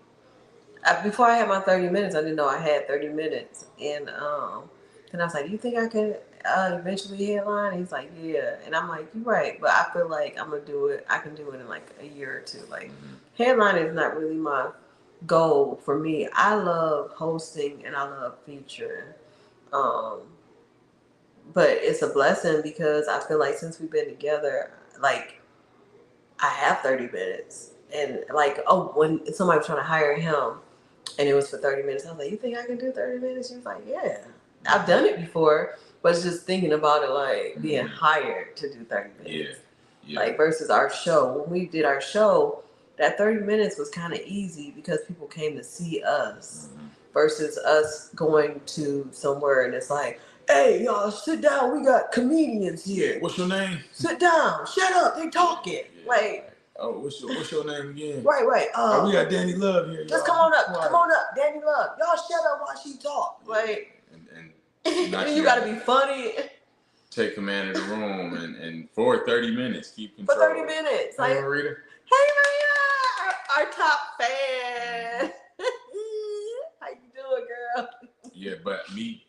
before I had my 30 minutes, I didn't know I had 30 minutes, and then I was like, "You think I can eventually headline?" And he's like, "Yeah," and I'm like, "You're right," but I feel like I'm gonna do it. I can do it in like a year or two. Like headline is not really my goal for me. I love hosting and I love featuring. But it's a blessing because I feel like since we've been together, like I have 30 minutes. And like, when somebody was trying to hire him and it was for 30 minutes, I was like, you think I can do 30 minutes? She was like, yeah. I've done it before, but it's just thinking about it like being hired to do 30 minutes. Yeah. Like versus our show. When we did our show, that 30 minutes was kind of easy because people came to see us versus us going to somewhere and it's like, hey, y'all, sit down. We got comedians here. Yeah. What's your name? Sit down. Shut up. They talking. Yeah. Like, oh, what's your name again? Right. We got Danny Love here. Just come on up. Come on up, Danny Love. Y'all shut up while she talk. Yeah. Like, and you gotta be funny. Take command of the room and for 30 minutes, keep control. For 30 minutes. Hey, like, Marita. Hey, Maria, our top fan. How you doing, girl? Yeah, but me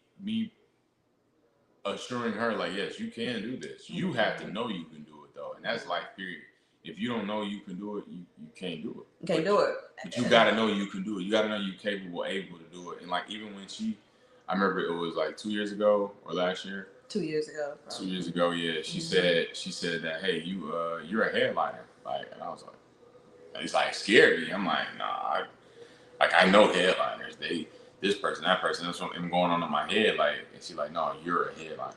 assuring her, like, yes, you can do this. You have to know you can do it, though. And that's life, period. If you don't know you can do it, you can't do it. You can't do it. But you got to know you can do it. You got to know you're capable, able to do it. And, like, even when I remember it was, like, 2 years ago or last year. 2 years ago. Probably. 2 years ago, yeah. She said that, hey, you're a headliner. Like, and I was like, it's like scared me. I'm like, nah, I know headliners. This person, that person, that's what I'm going on in my head. Like, and she's like, no, you're a headliner.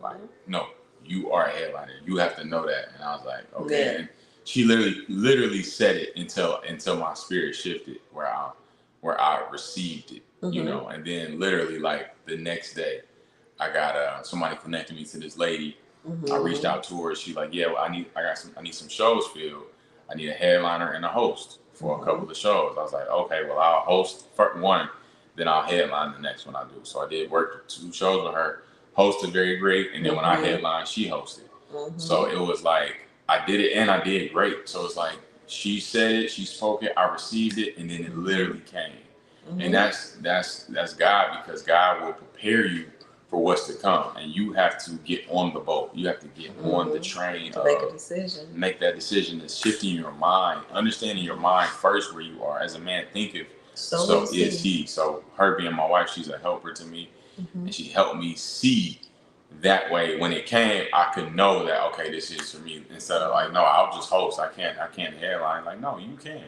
Like, no, you are a headliner. You have to know that. And I was like, okay. Yeah. And she literally said it until my spirit shifted where I received it, you know. And then literally like the next day, I got somebody connected me to this lady. I reached out to her. She's like, yeah, well, I need some shows filled. I need a headliner and a host for a couple of shows. I was like, okay, well, I'll host one, then I'll headline the next one I do. So I did work 2 shows with her, hosted very great, and then when I headlined, she hosted. So it was like I did it and I did great. So it's like she said it, she spoke it, I received it, and then it literally came. And that's God, because God will prepare you for what's to come, and you have to get on the boat. You have to get on the train to make a decision. Make that decision. Is shifting your mind, understanding your mind first, where you are. As a man thinketh, so is he. So her being my wife, she's a helper to me, and she helped me see that way. When it came, I could know that, okay, this is for me. Instead of like, no, I'll just host. I can't headline. Like, no, you can.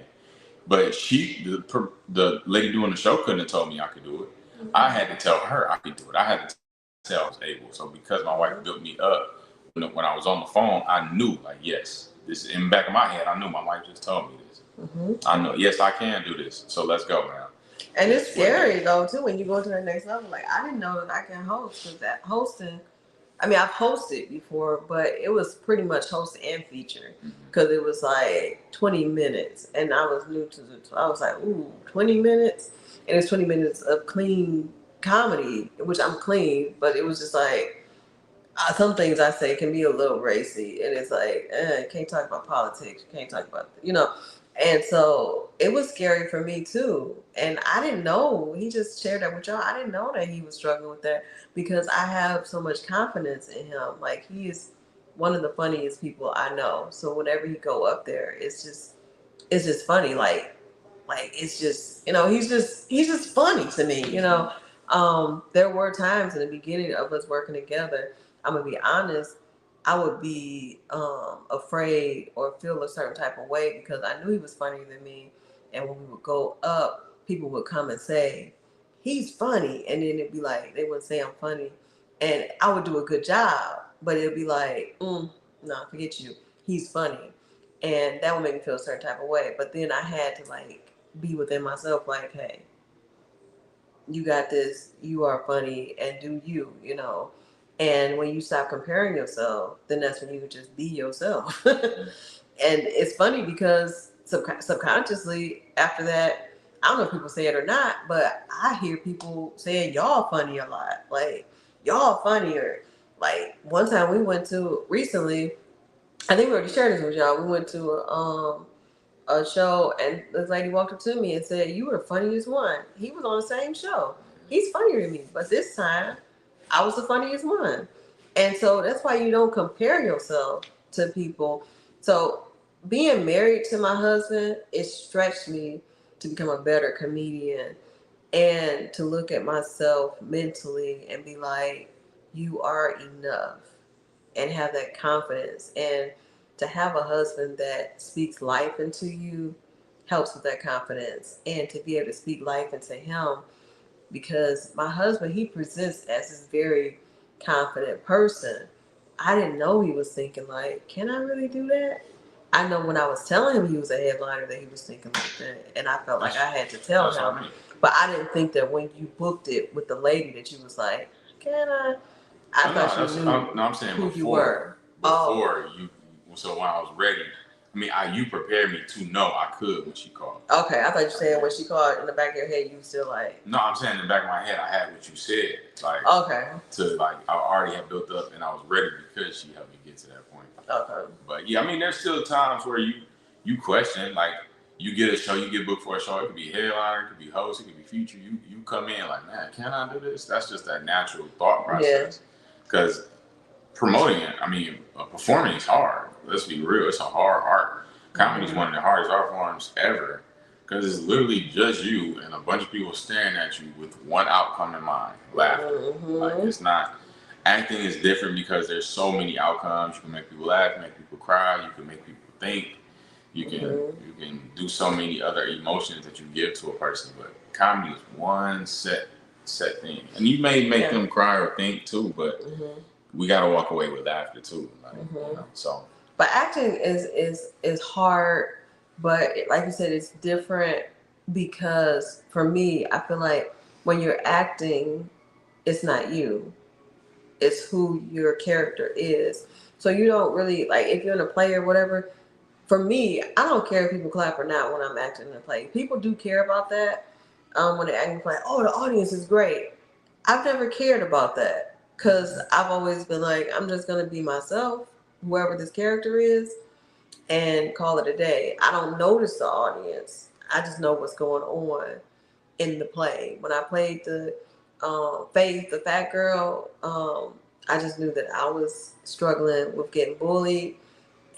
But the lady doing the show couldn't have told me I could do it. I had to tell her I could do it. I had to tell I was able. So because my wife built me up, when I was on the phone, I knew, like, yes, this in the back of my head, I knew my wife just told me this. I know, yes, I can do this. So let's go now. And it's scary though too when you go to the next level. Like, I didn't know that I can host, because that hosting, I mean, I've hosted before, but it was pretty much host and feature, because it was like 20 minutes, and I was new to I was like, ooh, 20 minutes, and it's 20 minutes of clean comedy, which I'm clean, but it was just like, some things I say can be a little racy, and it's like, can't talk about politics, can't talk about, and so it was scary for me too. And I didn't know, he just shared that with y'all. I didn't know that he was struggling with that, because I have so much confidence in him. Like, he is one of the funniest people I know. So whenever he go up there, it's just funny. Like it's just, he's just funny to me, There were times in the beginning of us working together, I'm gonna be honest, I would be afraid or feel a certain type of way, because I knew he was funnier than me. And when we would go up, people would come and say, he's funny. And then it'd be like, they wouldn't say I'm funny. And I would do a good job, but it'd be like, no, forget you. He's funny. And that would make me feel a certain type of way. But then I had to like be within myself, like, hey, you got this, you are funny, and do you, And when you stop comparing yourself, then that's when you would just be yourself. And it's funny because subconsciously after that, I don't know if people say it or not, but I hear people saying y'all funny a lot. Like, y'all funnier. Like, one time we went to recently, I think we already shared this with y'all. We went to a show, and this lady walked up to me and said, "You were the funniest one." He was on the same show. He's funnier than me, but this time I was the funniest one. And so that's why you don't compare yourself to people. So being married to my husband, it stretched me to become a better comedian, and to look at myself mentally and be like, you are enough, and have that confidence. And to have a husband that speaks life into you helps with that confidence, and to be able to speak life into him, because my husband, he presents as this very confident person. I didn't know he was thinking like, can I really do that? I know when I was telling him he was a headliner that he was thinking like that, and I felt like I had to tell him. But I didn't think that when you booked it with the lady that you was like, can I? I thought you knew I'm saying who before, you were. You. So when I was ready, you prepared me to know I could when she called. Okay, I thought you said when she called, in the back of your head, you still like. No, I'm saying in the back of my head, I had what you said. Like, okay. I already had built up, and I was ready because she helped me get to that point. Okay. But yeah, there's still times where you question, like, you get a show, you get booked for a show. It could be headliner, it could be host, it could be feature. You come in like, man, can I do this? That's just that natural thought process. Because promoting it, performing is hard. Let's be real, it's a hard art. Comedy is one of the hardest art forms ever, because it's literally just you and a bunch of people staring at you with one outcome in mind: laughter. Like, it's not. Acting is different because there's so many outcomes. You can make people laugh, make people cry, you can make people think. You can do so many other emotions that you give to a person, but comedy is one set thing. And you may make them cry or think too, but we gotta walk away with laughter too. Like, so. But acting is hard, but like you said, it's different, because for me, I feel like when you're acting, it's not you. It's who your character is. So you don't really, like, if you're in a play or whatever, for me, I don't care if people clap or not when I'm acting in a play. People do care about that when they're acting in a play. Oh, the audience is great. I've never cared about that, because I've always been like, I'm just going to be myself, whoever this character is, and call it a day. I don't notice the audience. I just know what's going on in the play. When I played the Faith, the fat girl, I just knew that I was struggling with getting bullied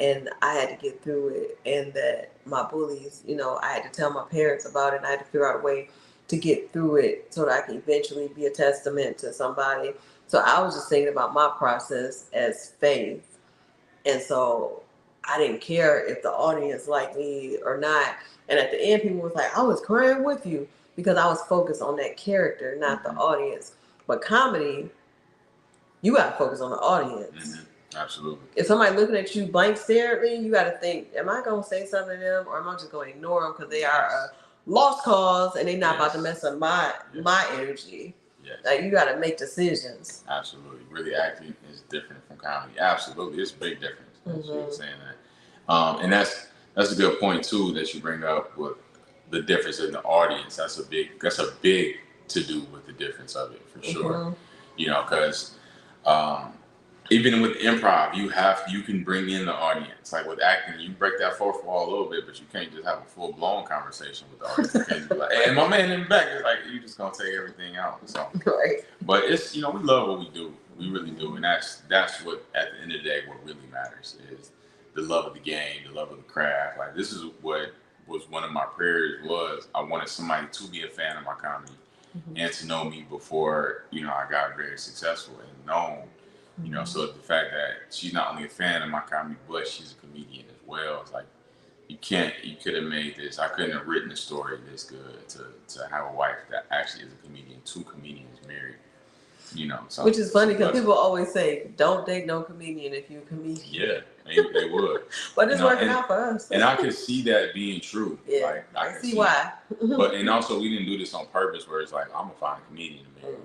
and I had to get through it. And that my bullies, I had to tell my parents about it and I had to figure out a way to get through it so that I could eventually be a testament to somebody. So I was just thinking about my process as Faith. And so I didn't care if the audience liked me or not. And at the end, people was like, I was crying with you because I was focused on that character, not the audience. But comedy, you got to focus on the audience. Absolutely. If somebody looking at you blank stare at me, you got to think, am I going to say something to them or am I just going to ignore them because they are a lost cause and they're not about to mess up my energy. Yes. Like, you got to make decisions. Absolutely. Really acting is different from comedy. Absolutely. It's a big difference. You're saying that. And that's a good point too that you bring up with the difference in the audience. That's a big to do with the difference of it for sure. Because even with improv, you can bring in the audience. Like with acting, you break that fourth wall a little bit, but you can't just have a full blown conversation with the audience. You can't be like, hey, my man in the back is like, you just gonna take everything out. So, but it's we love what we do. We really do, and that's what at the end of the day what really matters is the love of the game, the love of the craft. Like this is what was one of my prayers was I wanted somebody to be a fan of my comedy and to know me before I got very successful and known. So the fact that she's not only a fan of my comedy, but she's a comedian as well. It's like you could have made this. I couldn't have written a story this good to have a wife that actually is a comedian, 2 comedians married. So which is funny because people always say, "Don't date no comedian if you're a comedian." Yeah, they would. But it's working out for us. And I could see that being true. Yeah, like, I can see why. And also we didn't do this on purpose. Where it's like I'm gonna find a comedian to marry.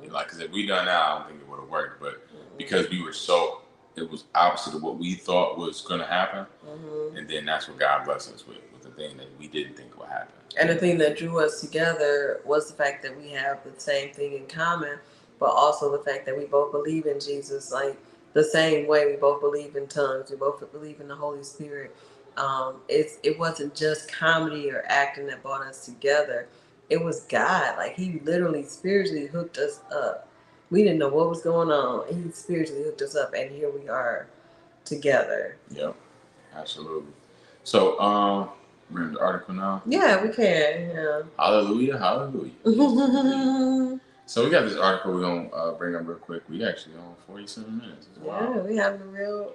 Like, because if we done that, I don't think it would have worked. But because we were it was opposite of what we thought was gonna happen, and then that's what God blessed us with the thing that we didn't think would happen. And the thing that drew us together was the fact that we have the same thing in common, but also the fact that we both believe in Jesus, like the same way. We both believe in tongues. We both believe in the Holy Spirit. It wasn't just comedy or acting that brought us together. It was God. Like He literally spiritually hooked us up. We didn't know what was going on. He spiritually hooked us up, and here we are together. Yep, absolutely. So, we're in the article now. Yeah, we can. Yeah. Hallelujah, hallelujah. So we got this article we're gonna bring up real quick. We actually on 47 minutes. Yeah, we having a real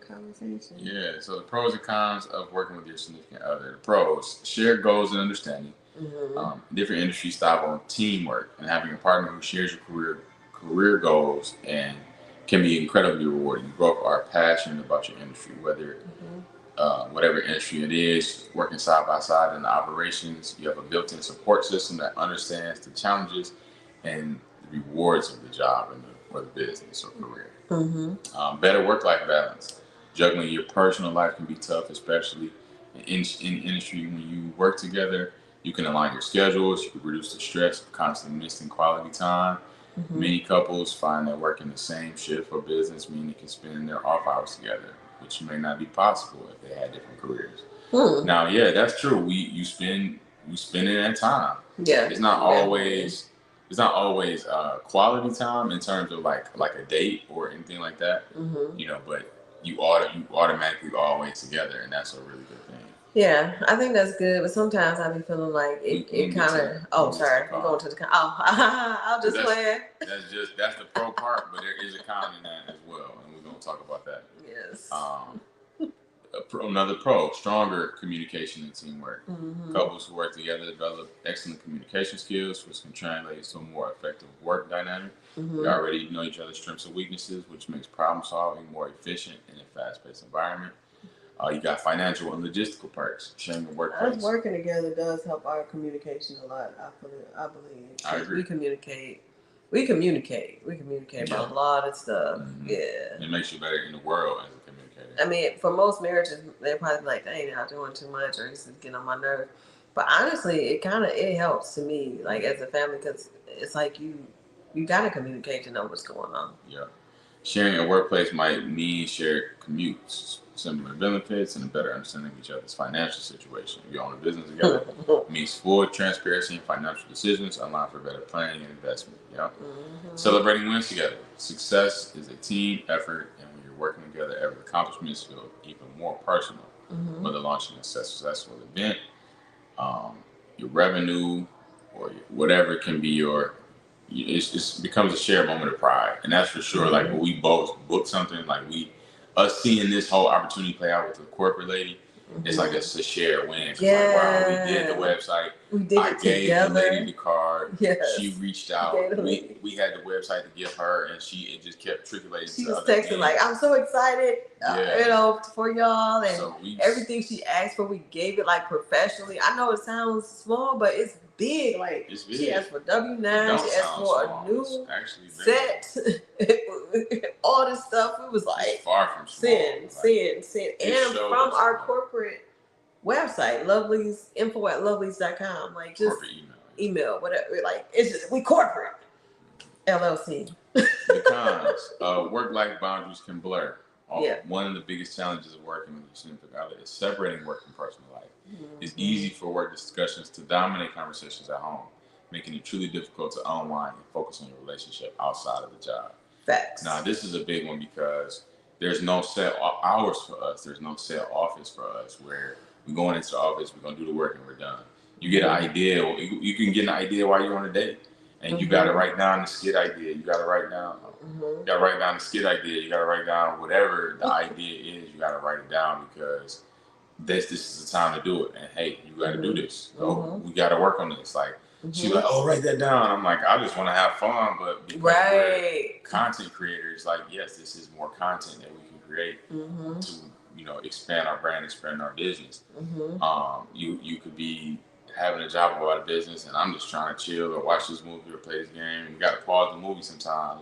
conversation. Yeah. So the pros and cons of working with your significant other. The pros: shared goals and understanding. Different industry style on teamwork and having a partner who shares your career goals and can be incredibly rewarding. You both are passionate about your industry, whether whatever industry it is, working side by side in the operations. You have a built-in support system that understands the challenges and the rewards of the job or the business or career. Better work-life balance. Juggling your personal life can be tough, especially in industry. When you work together, you can align your schedules. You can reduce the stress of constantly missing quality time. Many couples find that working the same shift or business mean they can spend their off hours together, which may not be possible if they had different careers. Now, yeah, that's true. You spend in that time. Yeah, it's not always quality time in terms of like a date or anything like that. But you automatically always together, and that's a really good thing. Yeah, I think that's good, but sometimes I be feeling like it kind of. Oh, sorry, I'm going to the con. Oh, I'll just play it. That's the pro part, but there is a con in that as well, and we're gonna talk about that. Yes. Another pro: stronger communication and teamwork. Couples who work together develop excellent communication skills, which can translate to a more effective work dynamic. They already know each other's strengths and weaknesses, which makes problem solving more efficient in a fast-paced environment. You got financial and logistical perks. Sharing the workplace. Us working together does help our communication a lot. I believe. I agree. We communicate about a lot of stuff. Yeah. It makes you better in the world as a communicator. I mean, for most marriages, they're probably like, "Dang, y'all doing too much," or "This is getting on my nerves." But honestly, it helps to me, like as a family, because it's like you gotta communicate to know what's going on. Yeah. Sharing a workplace might mean shared commutes. similar benefits, and a better understanding of each other's financial situation. If you own a business together, it means full transparency in financial decisions, allowing for better planning and investment. Celebrating wins together. Success is a team effort, and when you're working together, every accomplishment feel even more personal. Whether launching a successful event, your revenue, or whatever can be it becomes a shared moment of pride, and that's for sure. Like when we both book something, like us seeing this whole opportunity play out with the corporate lady, it's like it's a shared win. It's like, wow, we did the website. We did it gave together. the lady the card. Yes. She reached out. We had the website to give her, and it just kept trickling. She was texting like, "I'm so excited, for y'all," and so everything she asked for, we gave it like professionally. I know it sounds small, but it's big. Like it's big. She asked for W-9. She asked for a new set. All this stuff. It was like far from send, and from our corporate website, LuvLee's info@lovelees.com. Like just email, whatever. Like it's just we corporate. LLC. The cons. Work-life boundaries can blur. One of the biggest challenges of working with your significant other is separating work and personal life. It's easy for work discussions to dominate conversations at home, making it truly difficult to unwind and focus on your relationship outside of the job. Facts. Now, this is a big one because there's no set hours for us. There's no set office for us where we're going into the office, we're going to do the work, and we're done. You get an idea. You can get an idea while you're on a date. And you got to write down the skit idea. You got to write down. You got to write down the skit idea. You got to write down whatever the idea is. You got to write it down because this is the time to do it. And hey, you got to do this. So we got to work on this. Like she's like, oh, write that down. I'm like, I just want to have fun, but because we're content creators, like yes, this is more content that we can create to expand our brand, expand our business. You could be having a job about a business, and I'm just trying to chill or watch this movie or play this game. You got to pause the movie sometimes.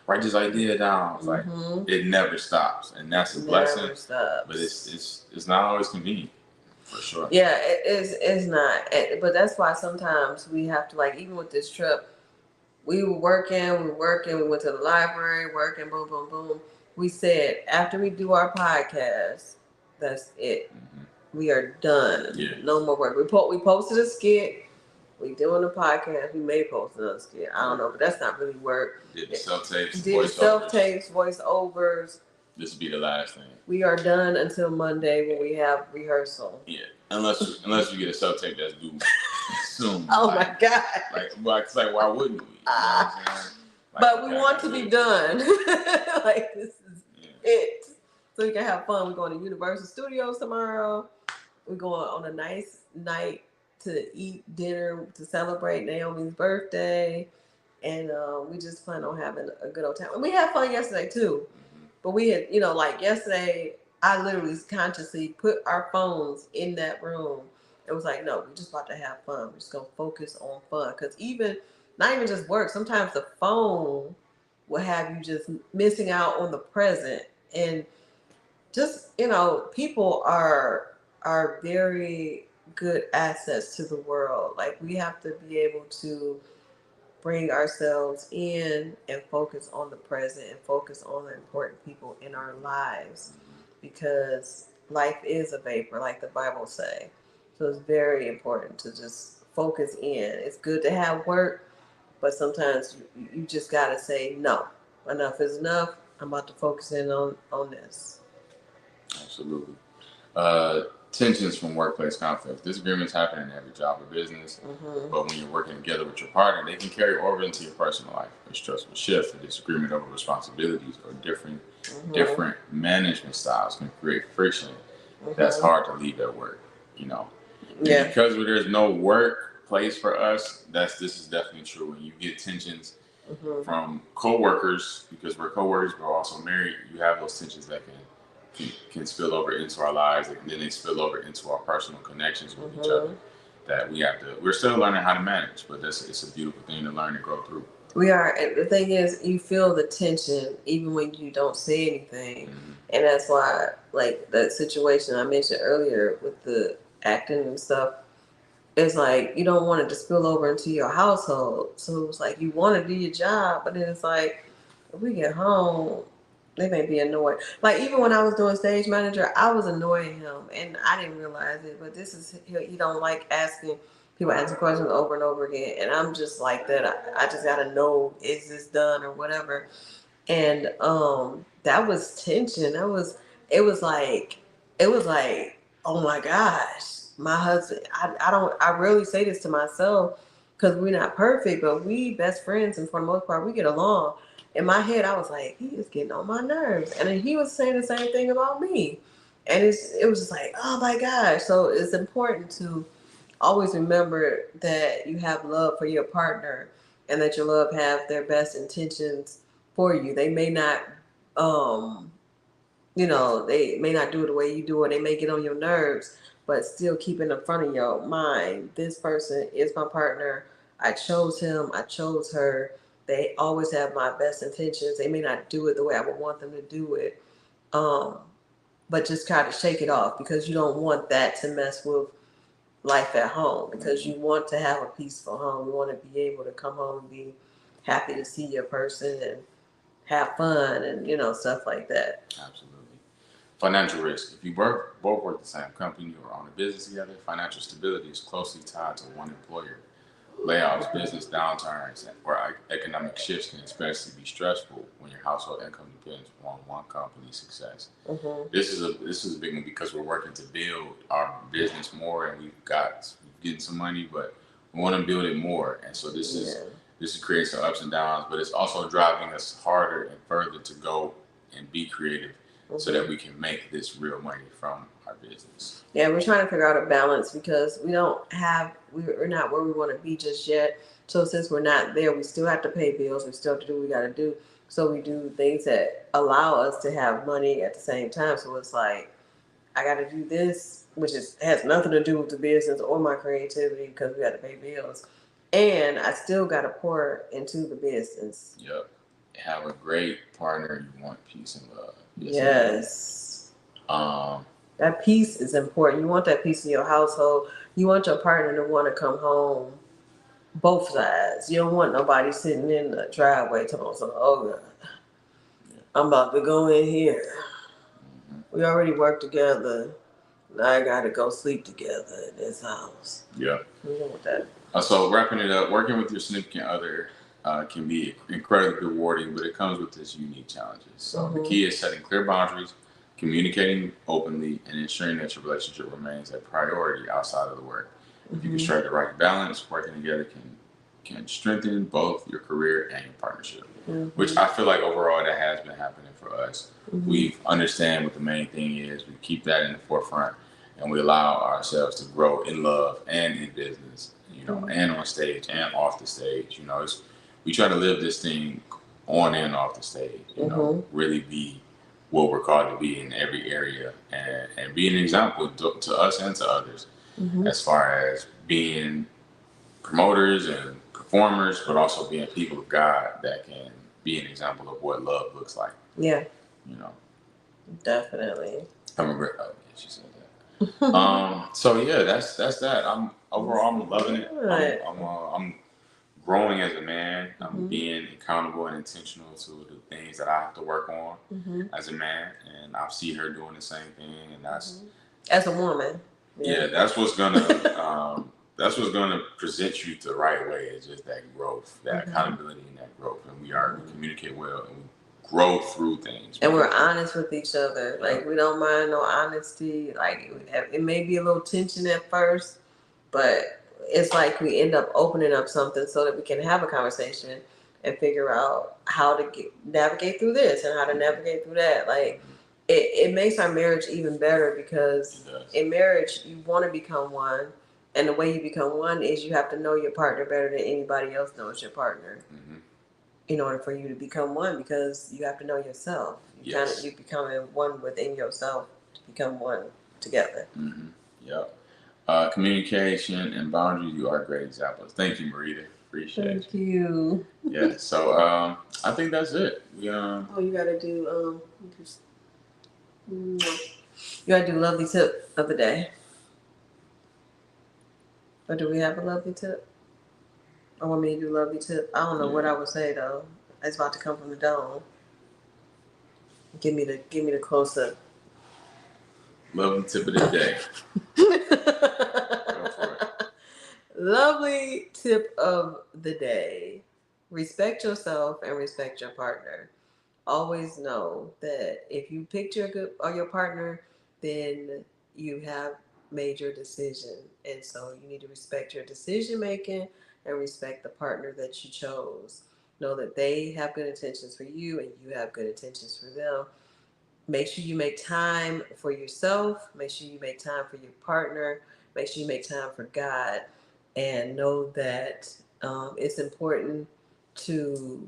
Write this idea down. It's like it never stops, and that's a blessing. But it's not always convenient, for sure. Yeah, it's not. But that's why sometimes we have to, like, even with this trip, we were working. We went to the library, working, boom, boom, boom. We said after we do our podcast, that's it. We are done. No more work. We posted a skit. We doing the podcast. We may post another skit. I don't know, but that's not really work. Did the self-tapes, voiceovers. This will be the last thing. We are done until Monday when we have rehearsal. Yeah, unless we get a self-tape that's due soon. Oh my God! Like why wouldn't we? You know what I'm saying? But we want to be done. Like this is it. So we can have fun. We're going to Universal Studios tomorrow. We're going on a nice night to eat dinner to celebrate Naomi's birthday. And we just plan on having a good old time. And we had fun yesterday too. But we had, like yesterday, I literally consciously put our phones in that room. It was like, no, we're just about to have fun. We're just going to focus on fun. Because not even just work, sometimes the phone will have you just missing out on the present. And just, people are very good assets to the world. Like we have to be able to bring ourselves in and focus on the present and focus on the important people in our lives, because life is a vapor, like the Bible say. So it's very important to just focus in. It's good to have work, but sometimes you just gotta say no. Enough is enough. I'm about to focus in on this. Absolutely. Tensions from workplace conflicts. Disagreements happen in every job or business, but when you're working together with your partner, they can carry over into your personal life. A stressful shift, a disagreement over responsibilities, or different management styles can create friction. That's hard to leave at work, Yeah. Because there's no workplace for us, this is definitely true. When you get tensions from coworkers, because we're coworkers, but we're also married, you have those tensions that can spill over into our lives, and then they spill over into our personal connections with each other that we're still learning how to manage, but it's a beautiful thing to learn and grow through. We are, and the thing is, you feel the tension even when you don't say anything. And that's why, like that situation I mentioned earlier with the acting and stuff, it's like you don't want it to spill over into your household. So it's like you want to do your job, but then it's like if we get home, They may be annoyed. Like even when I was doing stage manager, I was annoying him, and I didn't realize it. But this is he don't like asking people asking questions over and over again, and I'm just like that. I just gotta know, is this done or whatever. And that was tension. It was like oh my gosh, my husband. I rarely say this to myself because we're not perfect, but we best friends, and for the most part we get along. In my head, I was like, he is getting on my nerves, and then he was saying the same thing about me, and it was just like, oh my gosh. So it's important to always remember that you have love for your partner, and that your love have their best intentions for you. They may not, um, they may not do it the way you do, or they may get on your nerves, but still keep in the front of your mind, this person is my partner. I chose him. I chose her. They always have my best intentions. They may not do it the way I would want them to do it, um, but just try to shake it off, because you don't want that to mess with life at home, because you want to have a peaceful home. You want to be able to come home and be happy to see your person and have fun and stuff like that. Absolutely. Financial risk. If you both work the same company or own a business together, financial stability is closely tied to one employer. Layoffs, business downturns, or economic shifts can especially be stressful when your household income depends on one company's success. Mm-hmm. This is a big one because we're working to build our business more, and we've getting some money, but we want to build it more. And so this is creating some ups and downs, but it's also driving us harder and further to go and be creative, so that we can make this real money from our business. Yeah, we're trying to figure out a balance, because we're not where we want to be just yet. So since we're not there, we still have to pay bills. We still have to do what we got to do. So we do things that allow us to have money at the same time. So it's like, I got to do this, which has nothing to do with the business or my creativity, because we got to pay bills. And I still got to pour into the business. Yep. Have a great partner. You want peace and love. Yes. Um, That peace is important. You want that peace in your household. You want your partner to want to come home, both sides. You don't want nobody sitting in the driveway talking, oh God, I'm about to go in here. We already work together. Now I got to go sleep together in this house. Yeah. You don't want that. So wrapping it up, working with your significant other can be incredibly rewarding, but it comes with its unique challenges. So the key is setting clear boundaries, communicating openly, and ensuring that your relationship remains a priority outside of the work. If you can strike the right balance, working together can strengthen both your career and your partnership. Which I feel like overall that has been happening for us. We understand what the main thing is. We keep that in the forefront, and we allow ourselves to grow in love and in business, and on stage and off the stage. We try to live this thing on and off the stage. Really be what we're called to be in every area, and be an example to us and to others, as far as being promoters and performers, but also being people of God that can be an example of what love looks like. Yeah. Definitely. I'm a great. Oh, yeah, she said that. So yeah, that's that. I'm loving it. I'm growing as a man. I'm being accountable and intentional to the things that I have to work on as a man, and I see her doing the same thing, and that's as a woman. Yeah, that's what's gonna present you the right way. Is just that growth, that accountability, and that growth, and we communicate well, and we grow through things. And we're honest with each other. Like, we don't mind no honesty. Like, it may be a little tension at first, but it's like we end up opening up something so that we can have a conversation and figure out how to navigate through this and how to navigate through that. Like, it makes our marriage even better, because in marriage, you want to become one. And the way you become one is you have to know your partner better than anybody else knows your partner. In order for you to become one, because you have to know yourself. You becoming one within yourself to become one together. Yep. Communication and boundaries, you are great examples. Thank you, Marita. Appreciate it. Thank you. Yeah, so I think that's it. You gotta do you gotta do lovely tip of the day. Or do we have a lovely tip? I want me to do lovely tip. I don't know what I would say though. It's about to come from the dome. Give me the close up. LuvLee tip of the day. Go for it. LuvLee tip of the day. Respect yourself and respect your partner. Always know that if you picked your partner, then you have made your decision. And so you need to respect your decision making and respect the partner that you chose. Know that they have good intentions for you and you have good intentions for them. Make sure you make time for yourself. Make sure you make time for your partner. Make sure you make time for God. And know that it's important to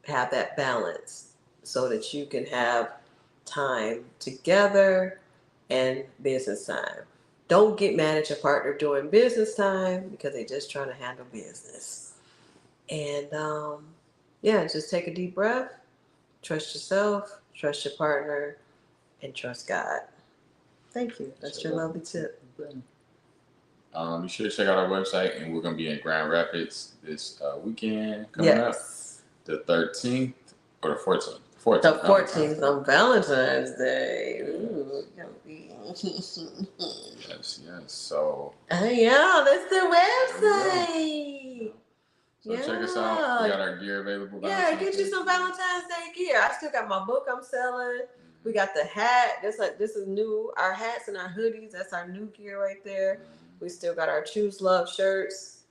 have that balance so that you can have time together and business time. Don't get mad at your partner during business time because they're just trying to handle business. And yeah, just take a deep breath, trust yourself, trust your partner, and trust God. Thank you. That's your LuvLee tip. Be sure to check out our website, and we're going to be in Grand Rapids this weekend coming up. The 13th or the 14th? The 14th on Valentine's Day. Ooh, yes. So. Yeah, that's the website. So check us out. We got our gear available. Yeah, get you some Valentine's Day gear. I still got my book I'm selling. We got the hat. This is new. Our hats and our hoodies. That's our new gear right there. We still got our Choose Love shirts.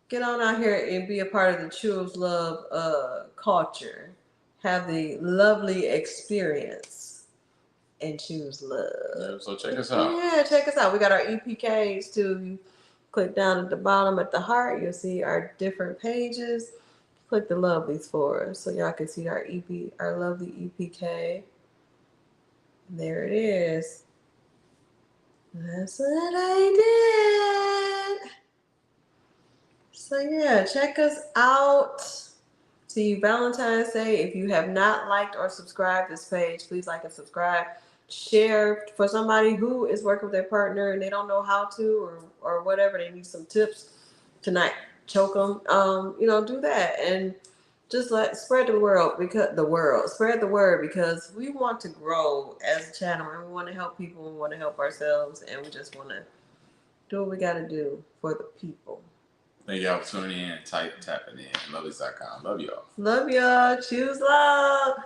Get on out here and be a part of the Choose Love culture. Have the LuvLee experience and choose love. Yeah, so check us out. Yeah, check us out. We got our EPKs too. You click down at the bottom at the heart. You'll see our different pages. Click the LuvLees for us so y'all can see our LuvLee EPK. There it is. That's what I did. So yeah, check us out. See you Valentine's Day. If you have not liked or subscribed this page, please like and subscribe. Share for somebody who is working with their partner and they don't know how to or whatever. They need some tips to not choke them. Do that and just spread the word because we want to grow as a channel and we want to help people. We want to help ourselves and we just want to do what we got to do for the people. Thank y'all for tuning in, tapping in, LuvLees.com. Love y'all. Love y'all. Choose love.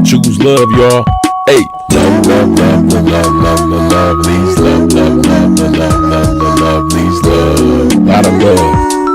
Choose love, y'all. Hey, love, love, love, love, love, love, love, LuvLees, love, love, love, love, love, love, love, LuvLees, love. Lot of love.